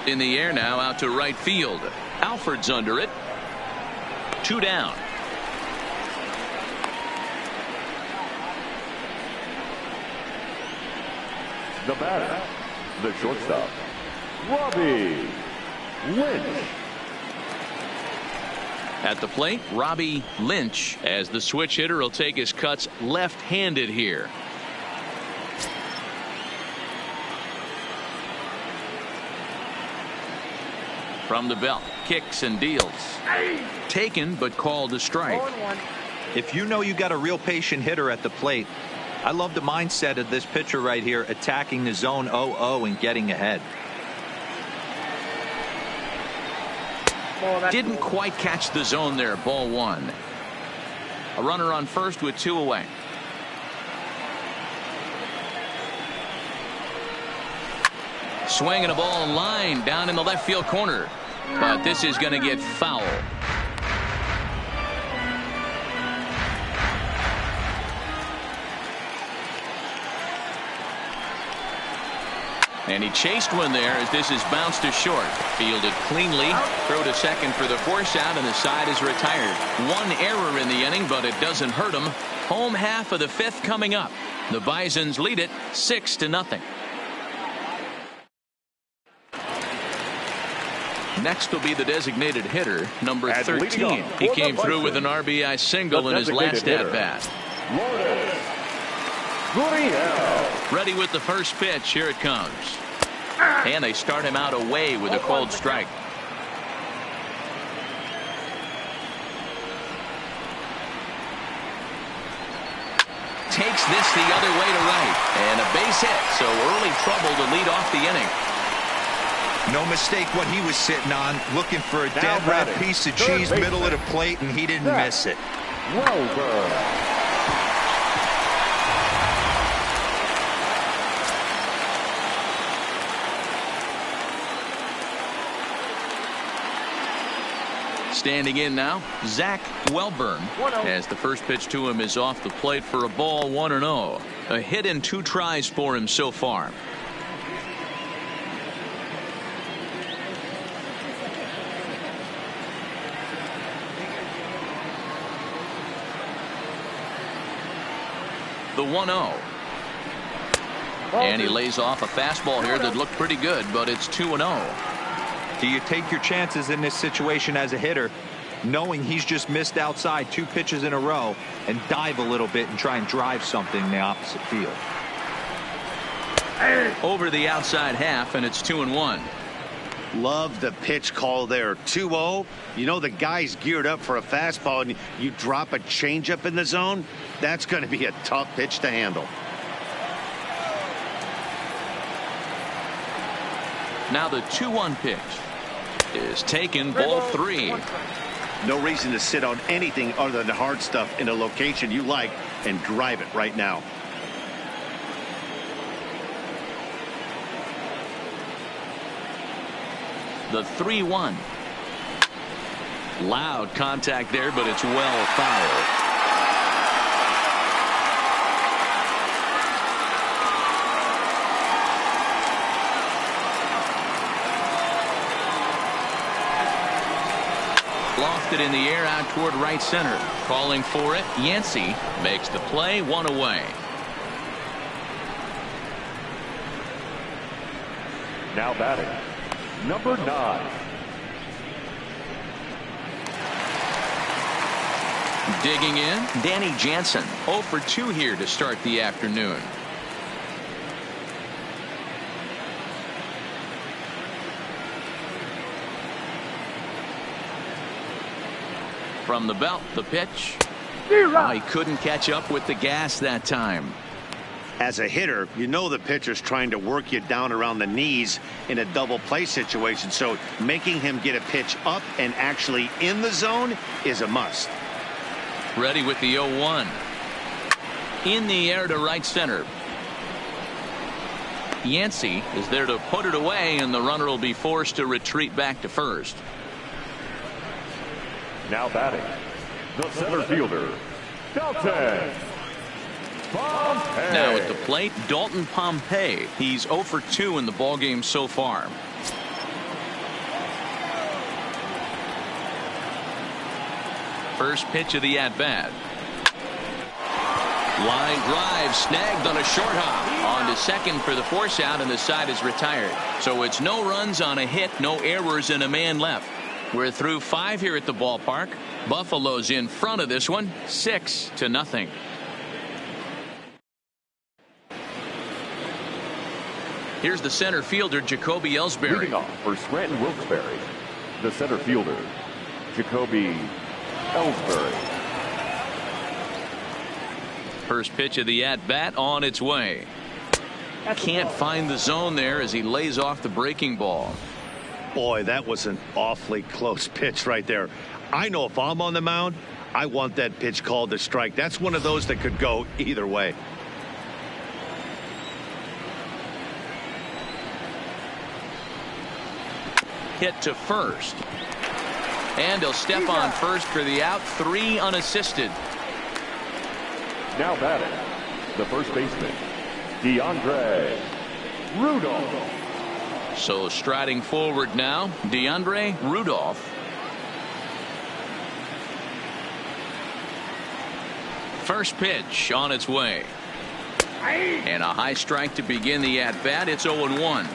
In the air now, out to right field. Alford's under it. 2 down. The batter, the shortstop, Robbie Lynch. At the plate, Robbie Lynch, as the switch hitter will take his cuts left-handed here. From the belt, kicks and deals. Taken, but called a strike. If you know you got a real patient hitter at the plate, I love the mindset of this pitcher right here, attacking the zone 0-0 and getting ahead. Didn't quite catch the zone there. Ball 1. A runner on first with 2 away. Swing and a ball in line down in the left field corner. But this is going to get foul. And he chased one there as this is bounced to short. Fielded cleanly. Throw to second for the force out, and the side is retired. 1 error in the inning, but it doesn't hurt him. Home half of the 5th coming up. The Bisons lead it 6-0. Next will be the designated hitter, number And 13. He came through with an RBI single in his last at-bat. Ready with the first pitch. Here it comes. And they start him out away with a cold strike. Takes this the other way to right. And a base hit, so early trouble to lead off the inning. No mistake what he was sitting on, looking for a dead red piece of cheese middle of the plate, and he didn't miss it. Standing in now, Zach Welburn, as the first pitch to him is off the plate for a ball, 1-0. A hit in 2 tries for him so far. The 1-0. And he lays off a fastball here that looked pretty good, but it's 2-0. Do you take your chances in this situation as a hitter, knowing he's just missed outside 2 pitches in a row, and dive a little bit and try and drive something in the opposite field? Over the outside half, and it's 2-1. Love the pitch call there. 2-0. You know the guy's geared up for a fastball, and you drop a changeup in the zone. That's going to be a tough pitch to handle. Now the 2-1 pitch is taken, ball 3. No reason to sit on anything other than the hard stuff in a location you like and drive it right now. The 3-1. Loud contact there, but it's well fouled. Lofted in the air out toward right center. Calling for it, Yancey makes the play, 1 away. Now batting, number 9. Digging in, Danny Jansen. 0 for 2 here to start the afternoon. From the belt, the pitch. Oh, he couldn't catch up with the gas that time. As a hitter, you know the pitcher's trying to work you down around the knees in a double play situation, so making him get a pitch up and actually in the zone is a must. Ready with the 0-1. In the air to right center. Yancey is there to put it away, and the runner will be forced to retreat back to first. Now batting, the center fielder, Dalton Pompey. Now at the plate, Dalton Pompey. He's 0 for 2 in the ballgame so far. First pitch of the at-bat. Line drive snagged on a short hop. On to second for the force out, and the side is retired. So it's no runs on a hit, no errors, and a man left. We're through 5 here at the ballpark. Buffalo's in front of this one, 6-0. Here's the center fielder, Jacoby Ellsbury. Leading off for Scranton Wilkes-Barre, the center fielder, Jacoby Ellsbury. First pitch of the at-bat on its way. Can't find the zone there as he lays off the breaking ball. Boy, that was an awfully close pitch right there. I know if I'm on the mound, I want that pitch called a strike. That's one of those that could go either way. Hit to first. And he'll step on first for the out. 3 unassisted. Now batting, the first baseman, DeAndre Rudolph. So striding forward now, DeAndre Rudolph. First pitch on its way. And a high strike to begin the at-bat. It's 0-1.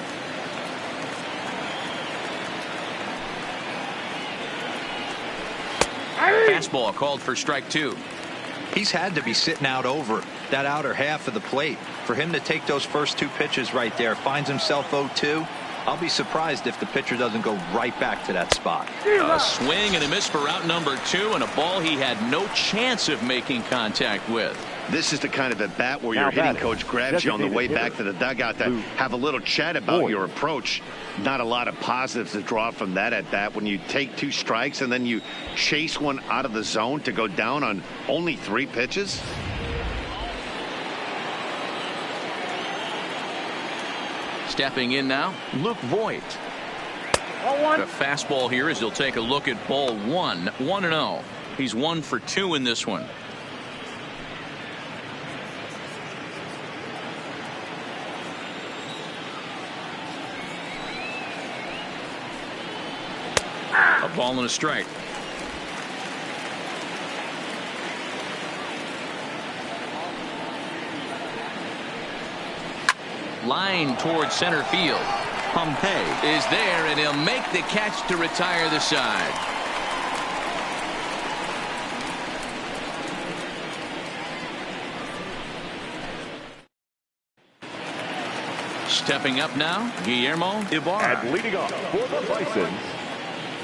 Fastball called for strike 2. He's had to be sitting out over that outer half of the plate. For him to take those first 2 pitches right there, finds himself 0-2. I'll be surprised if the pitcher doesn't go right back to that spot. A swing and a miss for out number 2, and a ball he had no chance of making contact with. This is the kind of at bat where your hitting coach grabs you on the way back to the dugout to have a little chat about your approach. Not a lot of positives to draw from that at bat when you take 2 strikes and then you chase one out of the zone to go down on only 3 pitches. Stepping in now, Luke Voigt. The fastball here as he'll take a look at ball 1. 1-0. He's 1 for 2 in this one. A ball and a strike. Line towards center field. Pompey is there, and he'll make the catch to retire the side. Stepping up now, Guillermo Ibarra. And leading off for the Bisons,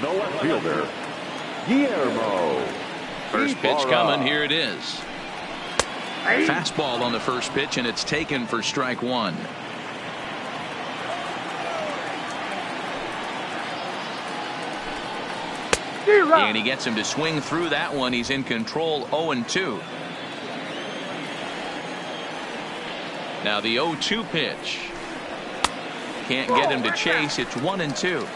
the left fielder, Guillermo. First pitch Ibarra. coming. Here it is. Fastball on the first pitch, and it's taken for strike 1. And he gets him to swing through that one. He's in control, 0-2. Now the 0-2 pitch. Can't get him to chase. It's 1-2.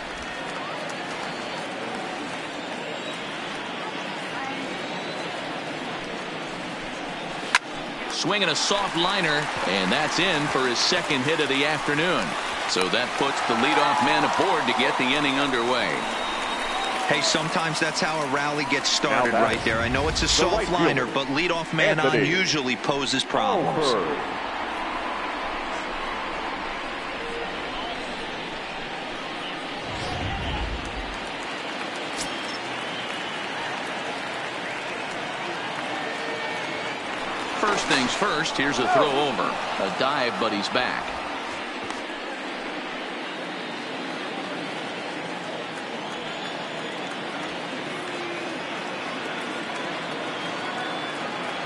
Swinging a soft liner, and that's in for his second hit of the afternoon. So that puts the leadoff man aboard to get the inning underway. Hey, sometimes that's how a rally gets started right there. I know it's a soft liner, but leadoff man on usually poses problems. First things first, here's a throw over. A dive, but he's back.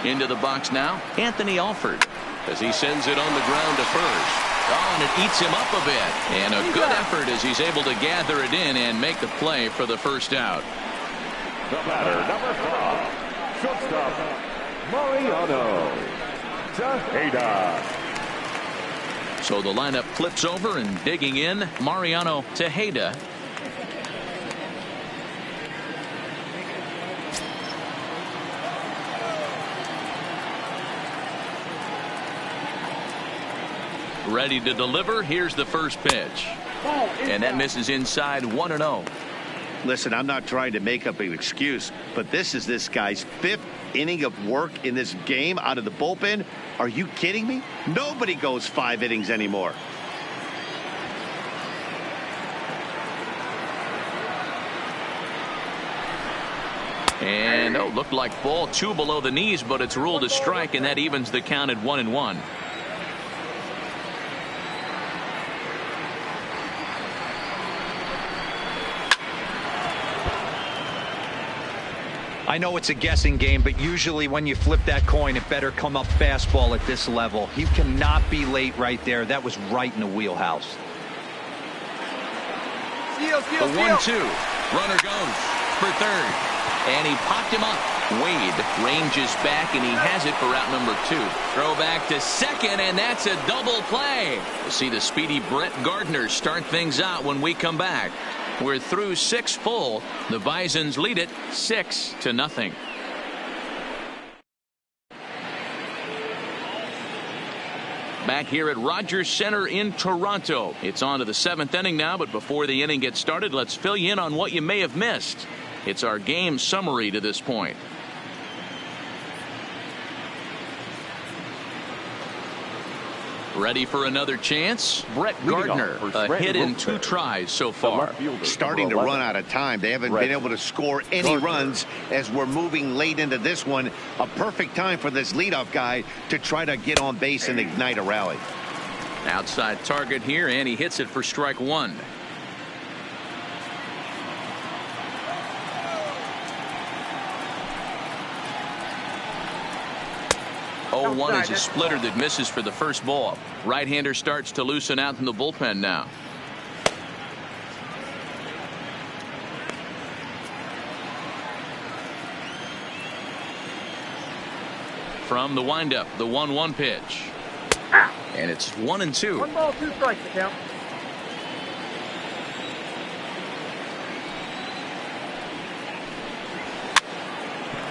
Into the box now, Anthony Alford, as he sends it on the ground to first. Oh, and it eats him up a bit. And a good effort as he's able to gather it in and make the play for the first out. The batter, number 5, shortstop, Mariano Tejeda. So the lineup flips over, and digging in, Mariano Tejeda. Ready to deliver. Here's the first pitch. And that misses inside, 1-0. Listen, I'm not trying to make up an excuse, but this is this guy's 5th inning of work in this game out of the bullpen. Are you kidding me? Nobody goes 5 innings anymore. And looked like ball 2 below the knees, but it's ruled a strike, and that evens the count at 1-1. I know it's a guessing game, but usually when you flip that coin, it better come up fastball at this level. You cannot be late right there. That was right in the wheelhouse. The 1-2. Runner goes for third. And he popped him up. Wade ranges back, and he has it for out number 2. Throw back to second, and that's a double play. We'll see the speedy Brett Gardner start things out when we come back. We're through 6 full. The Bisons lead it 6-0. Back here at Rogers Center in Toronto. It's on to the 7th inning now, but before the inning gets started, let's fill you in on what you may have missed. It's our game summary to this point. Ready for another chance? Brett Gardner, a hit in 2 tries so far. Starting to run out of time. They haven't been able to score any runs as we're moving late into this one. A perfect time for this leadoff guy to try to get on base and ignite a rally. Outside target here, and he hits it for strike 1. 0-1 is a splitter that misses for the first ball. Right-hander starts to loosen out in the bullpen now. From the windup, the 1-1 pitch. And it's 1-2. 1 ball, 2 strikes to count.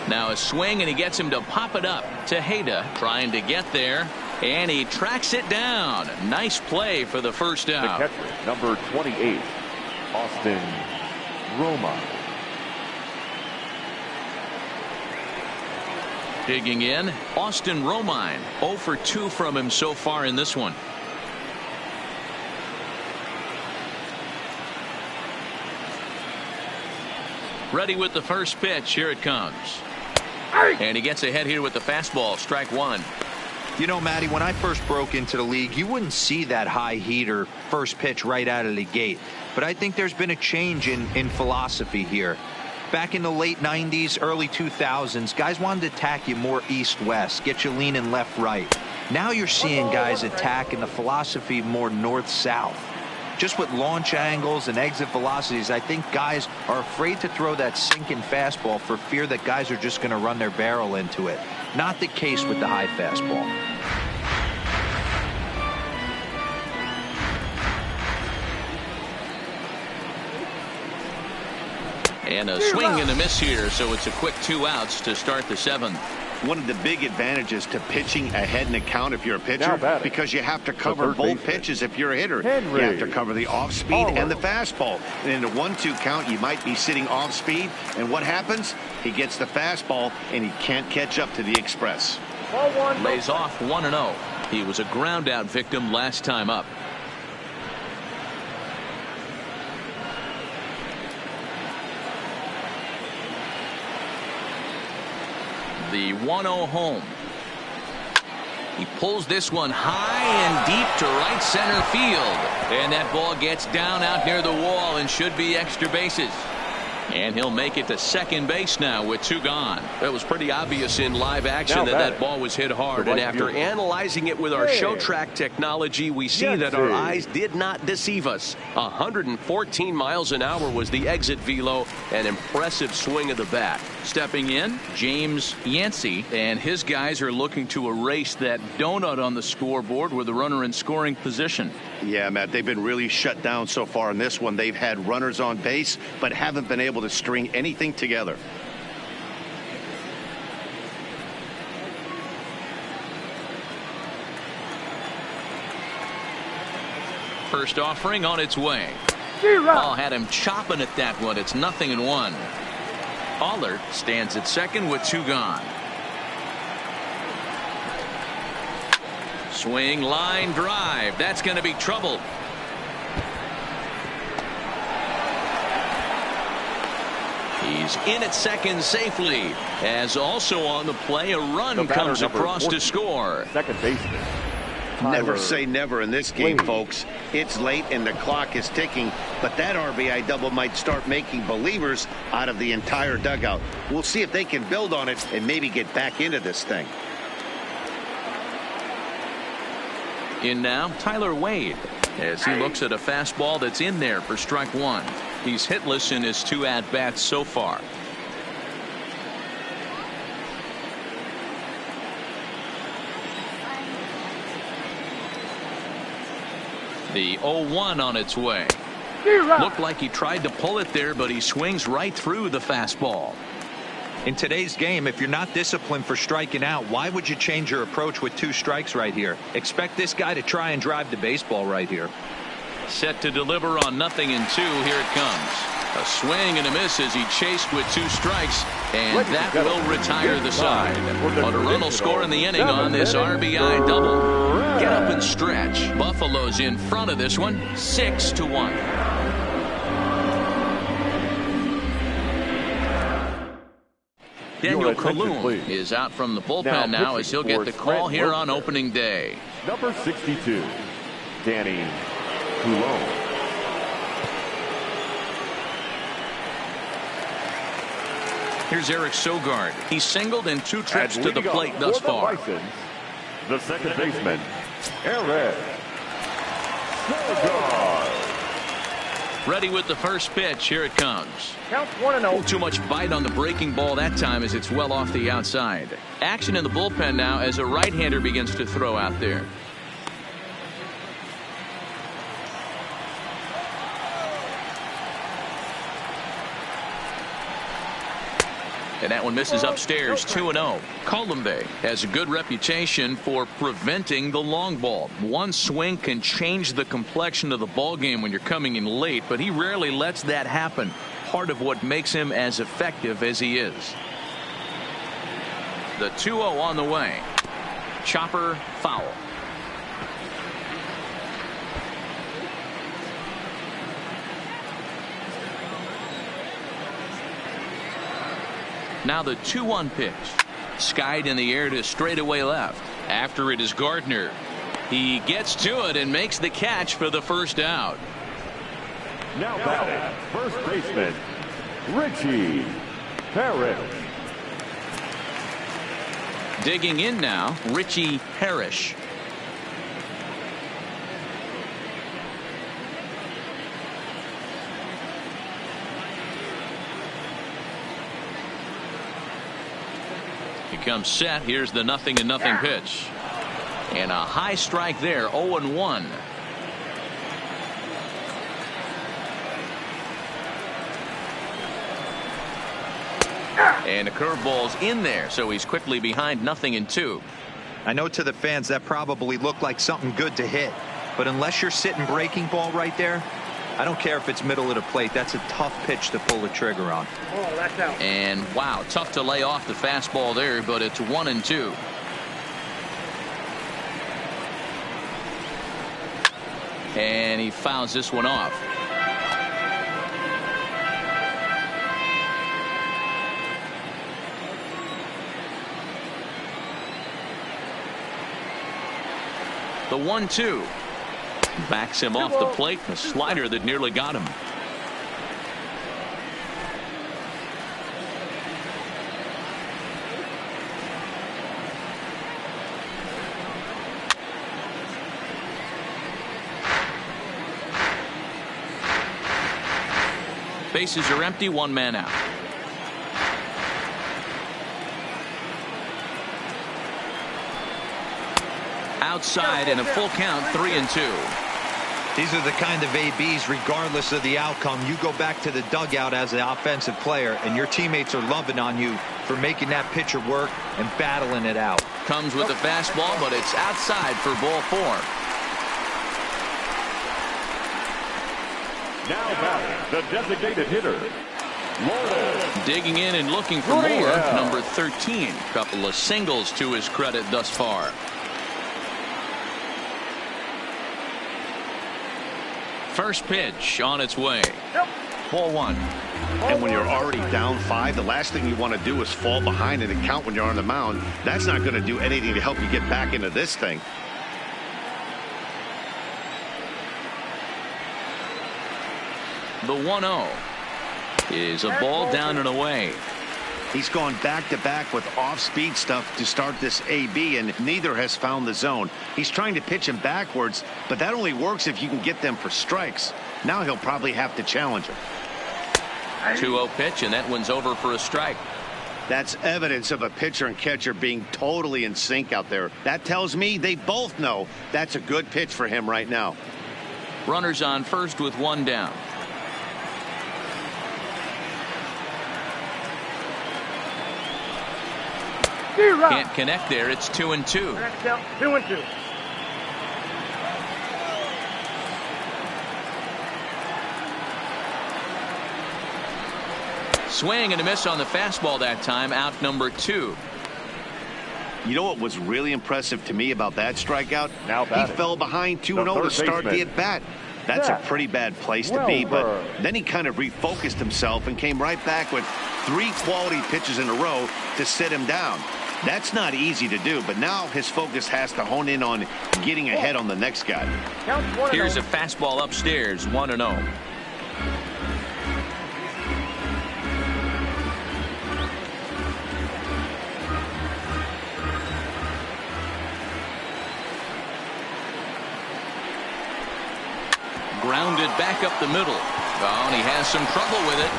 Now a swing, and he gets him to pop it up. Tejeda trying to get there, and he tracks it down. Nice play for the first out. The catcher, number 28, Austin Romine. Digging in, Austin Romine. 0 for 2 from him so far in this one. Ready with the first pitch. Here it comes. And he gets ahead here with the fastball. Strike 1. You know, Matty, when I first broke into the league, you wouldn't see that high heater first pitch right out of the gate. But I think there's been a change in philosophy here. Back in the late 90s, early 2000s, guys wanted to attack you more east-west, get you leaning left-right. Now you're seeing guys attack in the philosophy more north-south. Just with launch angles and exit velocities, I think guys are afraid to throw that sinking fastball for fear that guys are just going to run their barrel into it. Not the case with the high fastball. And a swing and a miss here, so it's a quick 2 outs to start the 7th. One of the big advantages to pitching ahead in the count if you're a pitcher, because you have to cover both pitches if you're a hitter. You have to cover the off speed and the fastball. And in a 1-2 count, you might be sitting off speed. And what happens? He gets the fastball, and he can't catch up to the express. Lays off 1-0. He was a ground out victim last time up. The 1-0 home. He pulls this one high and deep to right center field. And that ball gets down out near the wall and should be extra bases. And he'll make it to second base now with 2 gone. It was pretty obvious in live action that ball was hit hard. And after analyzing it with our show track technology, we see that our eyes did not deceive us. 114 miles an hour was the exit velo. An impressive swing of the bat. Stepping in, James Yancey, and his guys are looking to erase that donut on the scoreboard with a runner in scoring position. Yeah, Matt, they've been really shut down so far in this one. They've had runners on base, but haven't been able to string anything together. First offering on its way. Oh, had him chopping at that one. It's 0-1. Allard stands at second with 2 gone. Swing, line drive. That's going to be trouble. He's in at second safely. As also on the play, a run comes across to score. Second baseman. Never say never in this game, folks. It's late and the clock is ticking, but that RBI double might start making believers out of the entire dugout. We'll see if they can build on it and maybe get back into this thing. In now, Tyler Wade, as he looks at a fastball that's in there for strike 1. He's hitless in his 2 at-bats so far. The 0-1 on its way. Looked like he tried to pull it there, but he swings right through the fastball. In today's game, if you're not disciplined for striking out, why would you change your approach with 2 strikes right here? Expect this guy to try and drive the baseball right here. Set to deliver on 0-2. Here it comes. A swing and a miss as he chased with 2 strikes, and that will retire the side. But a run will score in the inning on this RBI double. Get up and stretch. Buffalo's in front of this one, 6-1. Daniel Calhoun is out from the bullpen now as he'll get the call here on opening day. Number 62, Danny Calhoun. Here's Eric Sogard. He's singled in 2 trips to the plate thus far. The second baseman, Eric Sogard. Ready with the first pitch. Here it comes. Counts 1-0. Too much bite on the breaking ball that time as it's well off the outside. Action in the bullpen now as a right-hander begins to throw out there. And that one misses upstairs, 2-0. Colombe has a good reputation for preventing the long ball. One swing can change the complexion of the ball game when you're coming in late, but he rarely lets that happen. Part of what makes him as effective as he is. The 2-0 on the way. Chopper foul. Now the 2-1 pitch. Skied in the air to straightaway left. After it is Gardner. He gets to it and makes the catch for the first out. Now batting, first baseman, Richie Parrish. Digging in now, Richie Parrish. He comes set. Here's the 0-0 pitch. And a high strike there, 0-1. And a curveball's in there, so he's quickly behind 0-2. I know to the fans that probably looked like something good to hit, but unless you're sitting breaking ball right there, I don't care if it's middle of the plate. That's a tough pitch to pull the trigger on. Oh, that's out. And wow, tough to lay off the fastball there, but it's 1-2. And he fouls this one off. The 1-2 backs him off the plate. A slider that nearly got him. Bases are empty, 1 man out. Outside and a full count, 3-2. These are the kind of ABs, regardless of the outcome, you go back to the dugout as an offensive player and your teammates are loving on you for making that pitcher work and battling it out. Comes with a fastball, but it's outside for ball 4. Now back, the designated hitter, Lourdes. Digging in and looking for more, number 13. Couple of singles to his credit thus far. First pitch on its way. Ball 1. And when you're already down 5, the last thing you want to do is fall behind in the count when you're on the mound. That's not going to do anything to help you get back into this thing. The 1-0 is a ball down and away. He's gone back-to-back with off-speed stuff to start this AB, and neither has found the zone. He's trying to pitch him backwards, but that only works if you can get them for strikes. Now he'll probably have to challenge him. 2-0 pitch, and that one's over for a strike. That's evidence of a pitcher and catcher being totally in sync out there. That tells me they both know that's a good pitch for him right now. Runners on first with 1 down. Can't connect there. It's 2-2. Next out, 2-2. Swing and a miss on the fastball that time. Out number 2. You know what was really impressive to me about that strikeout? Now he fell behind 2-0 to start the at-bat. That's a pretty bad place to be, but then he kind of refocused himself and came right back with 3 quality pitches in a row to sit him down. That's not easy to do, but now his focus has to hone in on getting ahead on the next guy. Here's a fastball upstairs, 1-0. Grounded back up the middle. Oh, and he has some trouble with it.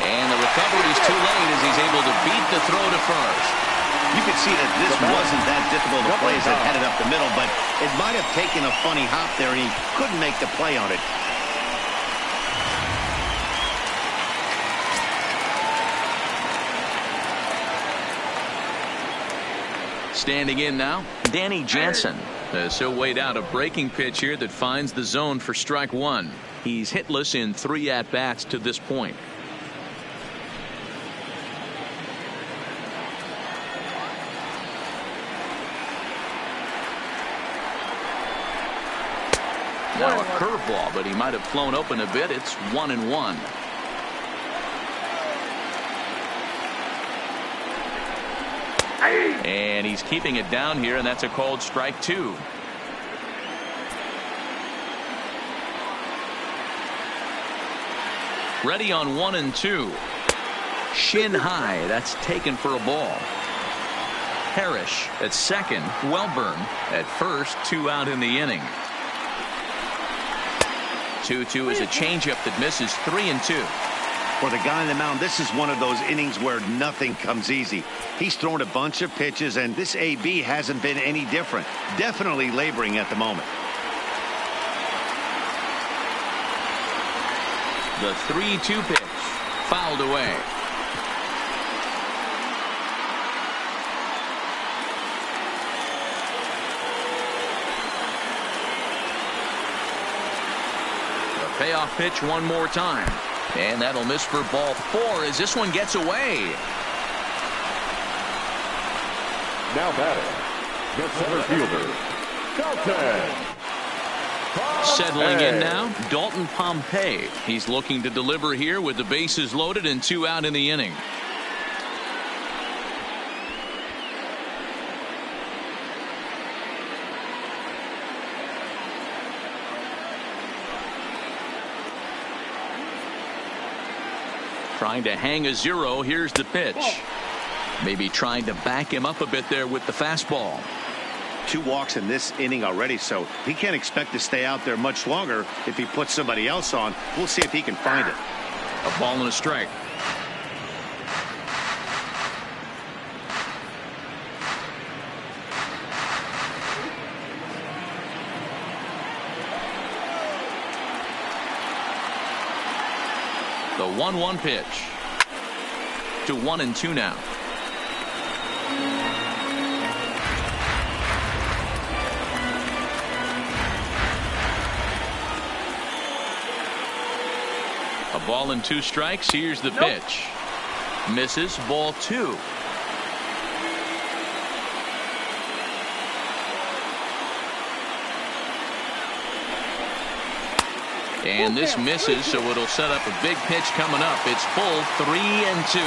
And the recovery's too late as he's able to beat the throw to first. You could see that this wasn't that difficult to play as it headed up the middle, but it might have taken a funny hop there, and he couldn't make the play on it. Standing in now, Danny Jansen. So weighed out a breaking pitch here that finds the zone for strike 1. He's hitless in 3 at-bats to this point. Now a curveball, but he might have flown open a bit. It's 1-1. And he's keeping it down here, and that's a called strike 2. Ready on 1-2. Shin high. That's taken for a ball. Parrish at second. Welburn at first. 2 out in the inning. 2-2 is a changeup that misses. 3-2. For the guy on the mound, this is one of those innings where nothing comes easy. He's thrown a bunch of pitches, and this AB hasn't been any different. Definitely laboring at the moment. The 3-2 pitch fouled away. The payoff pitch one more time. And that'll miss for ball 4 as this one gets away. Now batting, the center fielder, Dalton. Settling in now, Dalton Pompey. He's looking to deliver here with the bases loaded and 2 out in the inning. Trying to hang a 0. Here's the pitch. Maybe trying to back him up a bit there with the fastball. 2 walks in this inning already, so he can't expect to stay out there much longer if he puts somebody else on. We'll see if he can find it. A ball and a strike. The 1-1 pitch to 1-2 now. A ball and 2 strikes. Here's the pitch. Misses. Ball 2. And this misses, so it'll set up a big pitch coming up. It's full 3-2.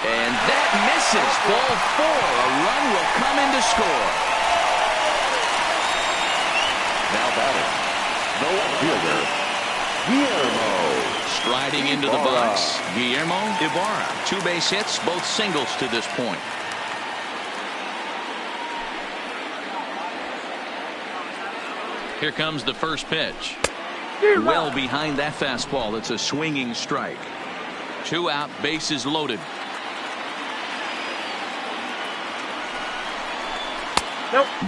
And that misses. Ball 4. A run will come in to score. Now batting, the left fielder, Guillermo. Striding into the box, Guillermo Ibarra. 2 base hits, both singles to this point. Here comes the first pitch. Well behind that fastball. It's a swinging strike. 2 out, bases loaded.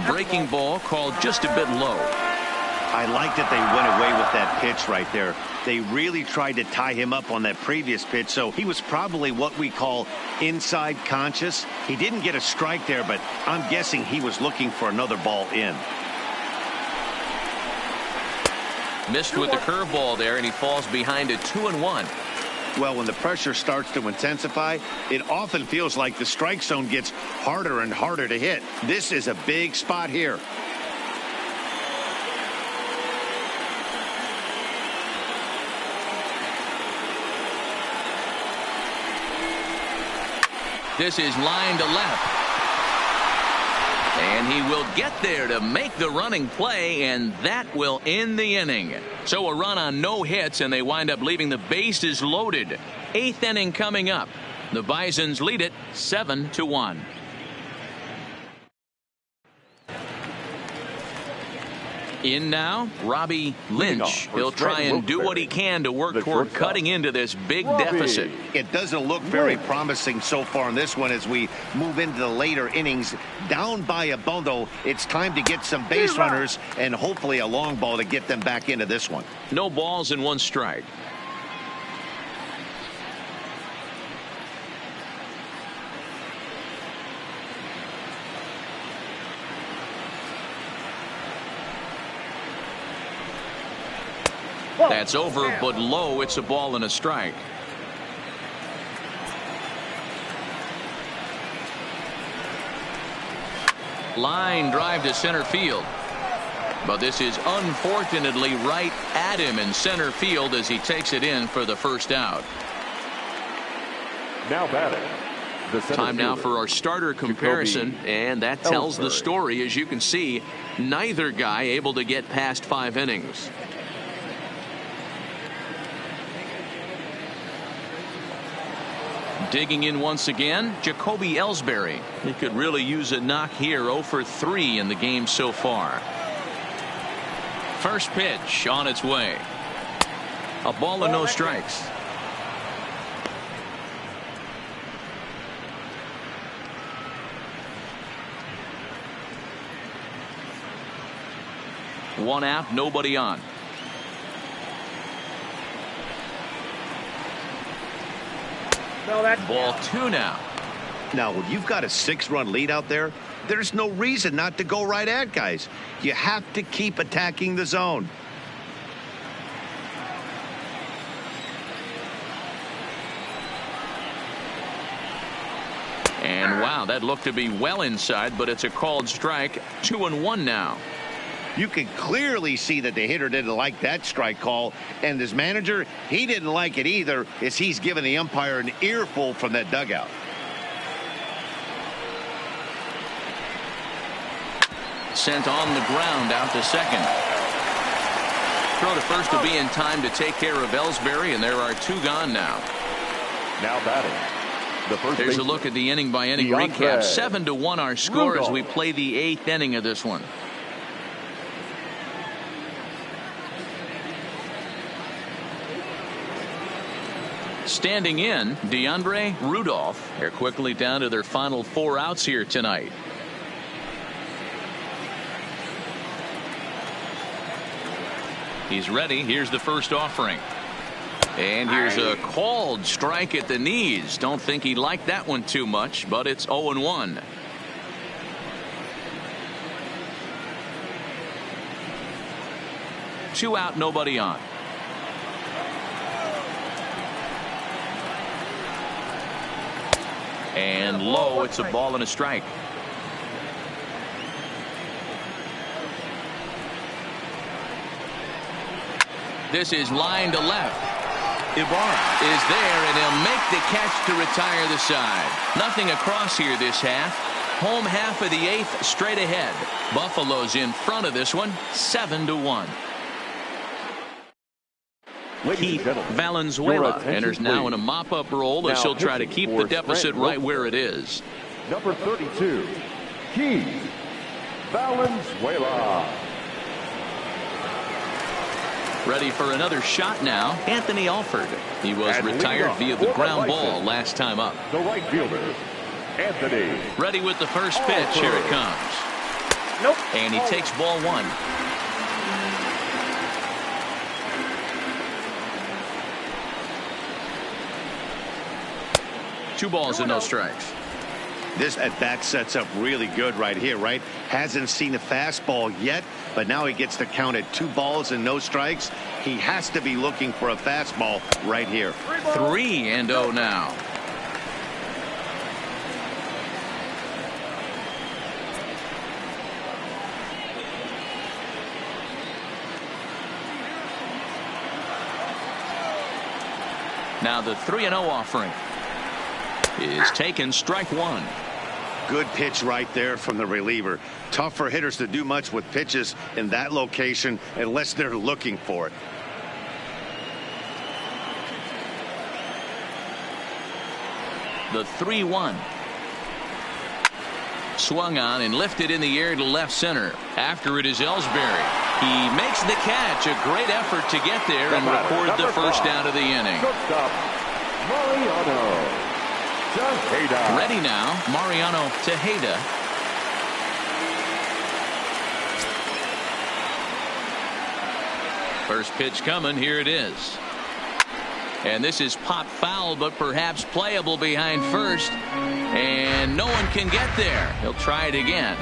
Breaking ball called just a bit low. I like that they went away with that pitch right there. They really tried to tie him up on that previous pitch, so he was probably what we call inside conscious. He didn't get a strike there, but I'm guessing he was looking for another ball in. Missed with the curveball there, and he falls behind a 2-1. Well, when the pressure starts to intensify, it often feels like the strike zone gets harder and harder to hit. This is a big spot here. This is line to left. And he will get there to make the running play, and that will end the inning. So a run on no hits, and they wind up leaving the bases loaded. 8th inning coming up. The Bisons lead it 7-1. In now, Robbie Lynch. He'll try and do what he can to work toward cutting into this big deficit. It doesn't look very promising so far in this one as we move into the later innings. Down by a bundle, it's time to get some base runners and hopefully a long ball to get them back into this one. No balls and 1 strike. That's over, but low. It's a ball and a strike. Line drive to center field. But this is unfortunately right at him in center field as he takes it in for the first out. Now batting. Time now for our starter comparison, and that tells the story. As you can see, neither guy able to get past 5 innings. Digging in once again, Jacoby Ellsbury. He could really use a knock here. 0 for 3 in the game so far. First pitch on its way. A ball and no strikes. One out, nobody on. Ball 2 now. Now, when you've got a 6-run lead out there, there's no reason not to go right at guys. You have to keep attacking the zone. And wow, that looked to be well inside, but it's a called strike. 2-1 now. You can clearly see that the hitter didn't like that strike call, and his manager, he didn't like it either, as he's giving the umpire an earful from that dugout. Sent on the ground out to second. Throw to first will be in time to take care of Ellsbury, and there are 2 gone now. Now batting. There's a look at the inning by inning recap. 7-1 our score as we play the 8th inning of this one. Standing in, DeAndre Rudolph. They're quickly down to their final 4 outs here tonight. He's ready. Here's the first offering. And here's a called strike at the knees. Don't think he liked that one too much, but it's 0-1. Two out, nobody on. And low, it's a ball and a strike. This is line to left. Ibarra is there, and he'll make the catch to retire the side. Nothing across here this half. Home half of the 8th straight ahead. Buffalo's in front of this one, 7-1. Keith Valenzuela enters now in a mop-up role as he'll try to keep the deficit right where it is. Number 32, Keith Valenzuela. Ready for another shot now, Anthony Alford. He was retired via the ground ball last time up. The right fielder, Anthony. Ready with the first pitch. Here it comes. Nope. And he takes ball 1. Two balls and no strikes. This at-bat sets up really good right here, right? Hasn't seen a fastball yet, but now he gets to count at 2 balls and no strikes. He has to be looking for a fastball right here. 3-0 now. Now the 3-0 offering is taken, strike 1. Good pitch right there from the reliever. Tough for hitters to do much with pitches in that location unless they're looking for it. The 3-1. Swung on and lifted in the air to left center. After it is Ellsbury. He makes the catch. A great effort to get there and record the first down of the inning. Mariano Tejeda. Ready now, Mariano Tejeda. First pitch coming. Here it is. And this is popped foul, but perhaps playable behind first. And no one can get there. He'll try it again.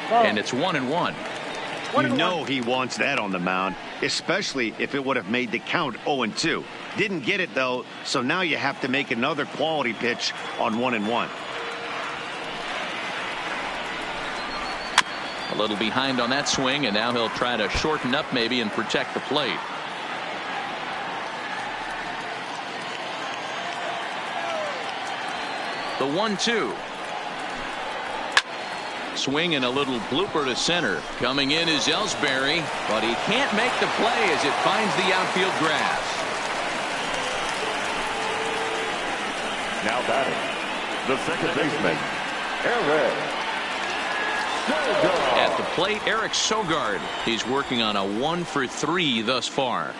And it's 1-1. You know he wants that on the mound, especially if it would have made the count 0-2. Didn't get it, though, so now you have to make another quality pitch on 1-1. A little behind on that swing, and now he'll try to shorten up maybe and protect the plate. The 1-2. Swing and a little blooper to center. Coming in is Ellsbury, but he can't make the play as it finds the outfield grass. Now batting, the second baseman, Eric Sogard. At the plate, Eric Sogard. He's working on a 1-for-3 thus far.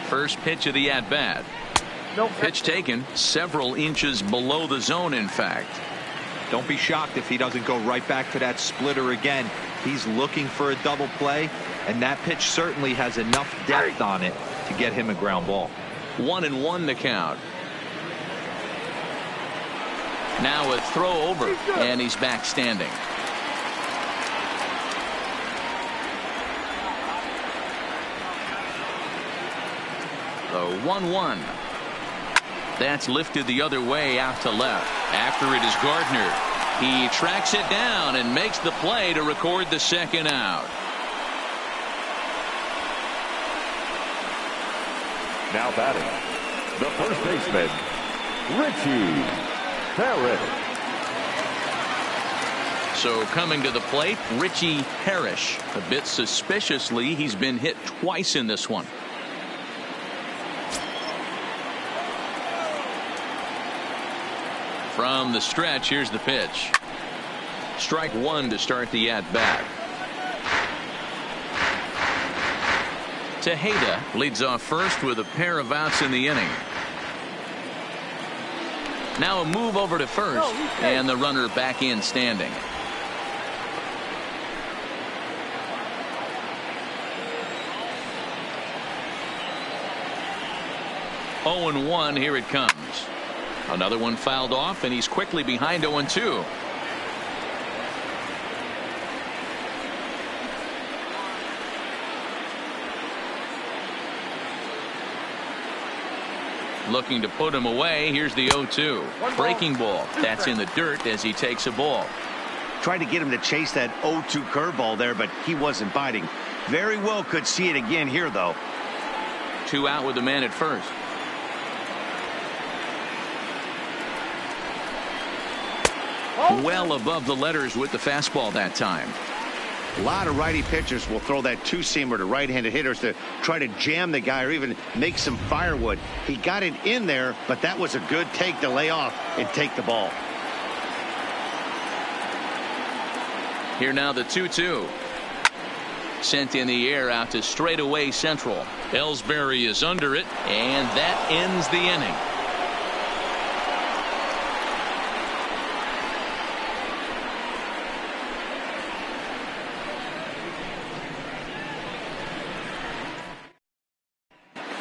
First pitch of the at-bat. Pitch taken several inches below the zone, in fact. Don't be shocked if he doesn't go right back to that splitter again. He's looking for a double play, and that pitch certainly has enough depth on it to get him a ground ball. 1-1 the count. Now a throw over, and he's back standing. The 1-1. That's lifted the other way out to left. After it is Gardner. He tracks it down and makes the play to record the second out. Now batting, the first baseman, Richie Parrish. So coming to the plate, Richie Parrish. A bit suspiciously, he's been hit twice in this one. From the stretch, here's the pitch. Strike 1 to start the at-bat. Tejeda leads off first with a pair of outs in the inning. Now a move over to first, and the runner back in standing. Oh, 0-1, here it comes. Another one fouled off, and he's quickly behind 0-2. Looking to put him away. Here's the 0-2. Breaking ball. That's in the dirt as he takes a ball. Tried to get him to chase that 0-2 curveball there, but he wasn't biting. Very well could see it again here, though. 2 out with the man at first. Well above the letters with the fastball that time. A lot of righty pitchers will throw that two-seamer to right-handed hitters to try to jam the guy or even make some firewood. He got it in there, but that was a good take to lay off and take the ball. Here now the 2-2. Sent in the air out to straightaway central. Ellsbury is under it, and that ends the inning.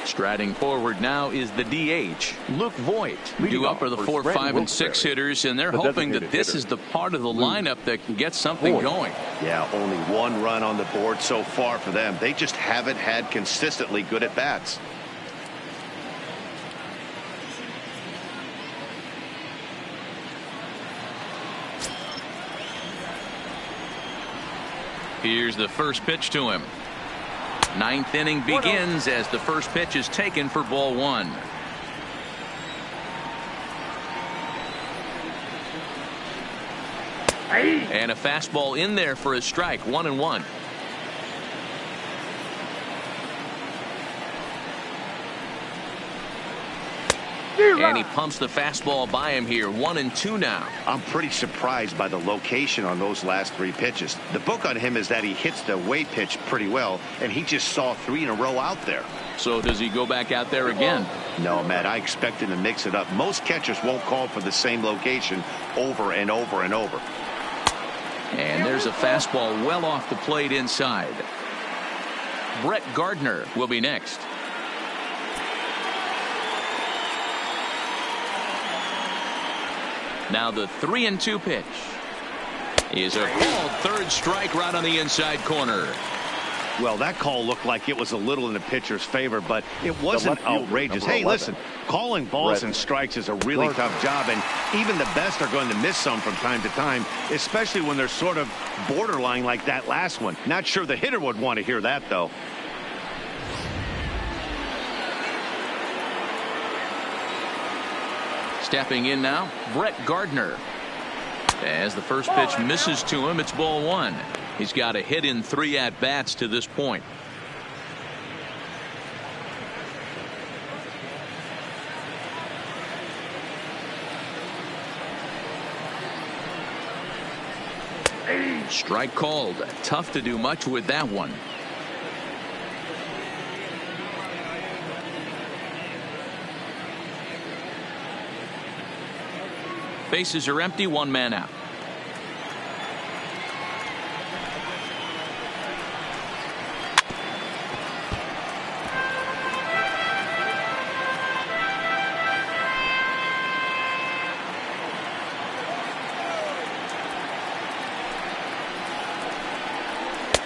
Striding forward now is the DH, Luke Voigt. Due up are the 4, 5, and 6 hitters, and they're hoping that this is the part of the lineup that can get something going. Yeah, only one run on the board so far for them. They just haven't had consistently good at bats. Here's the first pitch to him. Ninth inning begins as the first pitch is taken for ball 1. And a fastball in there for a strike. 1-1. And he pumps the fastball by him here. 1-2 now. I'm pretty surprised by the location on those last 3 pitches. The book on him is that he hits the away pitch pretty well, and he just saw 3 in a row out there. So does he go back out there again? No, Matt, I expect him to mix it up. Most catchers won't call for the same location over and over and over. And there's a fastball well off the plate inside. Brett Gardner will be next. Now the 3-2 pitch is a called third strike right on the inside corner. Well, that call looked like it was a little in the pitcher's favor, but it wasn't outrageous. Hey, listen, calling balls and strikes is a really tough job, and even the best are going to miss some from time to time, especially when they're sort of borderline like that last one. Not sure the hitter would want to hear that, though. Stepping in now, Brett Gardner. As the first pitch misses to him, it's ball 1. He's got a hit in 3 at-bats to this point. Strike called. Tough to do much with that one. Bases are empty, 1 man out.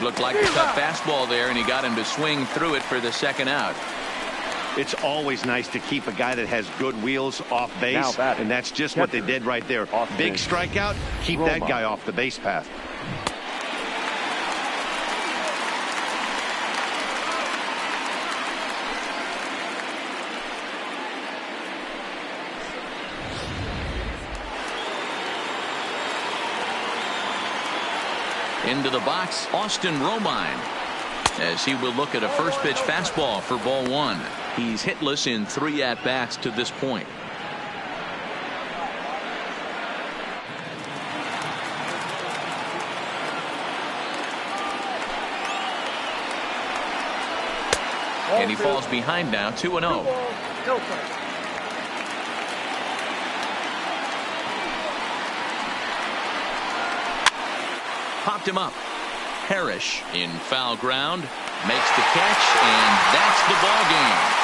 Looked like a tough fastball there, and he got him to swing through it for the second out. It's always nice to keep a guy that has good wheels off base, and that's just what they did right there. Big strikeout, keep that guy off the base path. Into the box, Austin Romine, as he will look at a first pitch fastball for ball 1. He's hitless in 3 at-bats to this point. And he falls behind now, 2-0. Popped him up. Parrish in foul ground makes the catch, and that's the ball game.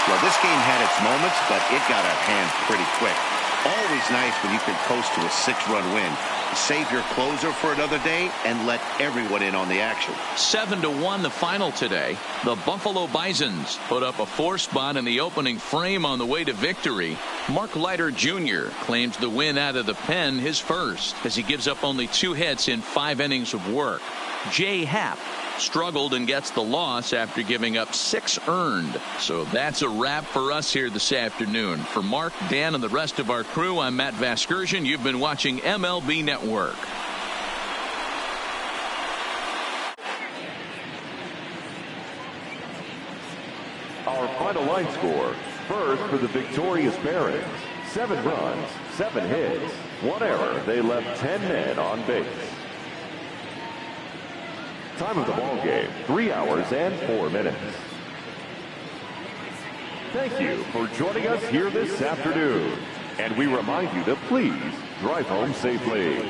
Well, this game had its moments, but it got out of hand pretty quick. Always nice when you can coast to a 6-run win. Save your closer for another day and let everyone in on the action. 7-1 the final today. The Buffalo Bisons put up a 4 spot in the opening frame on the way to victory. Mark Leiter Jr. claims the win out of the pen, his first, as he gives up only 2 hits in 5 innings of work. Jay Happ struggled and gets the loss after giving up 6 earned. So that's a wrap for us here this afternoon. For Mark, Dan, and the rest of our crew, I'm Matt Vasgersian. You've been watching MLB Network. Our final line score. First for the victorious Barons. 7 runs, 7 hits, 1 error. They left 10 men on base. Time of the ball game, 3 hours and 4 minutes. Thank you for joining us here this afternoon. And we remind you to please drive home safely.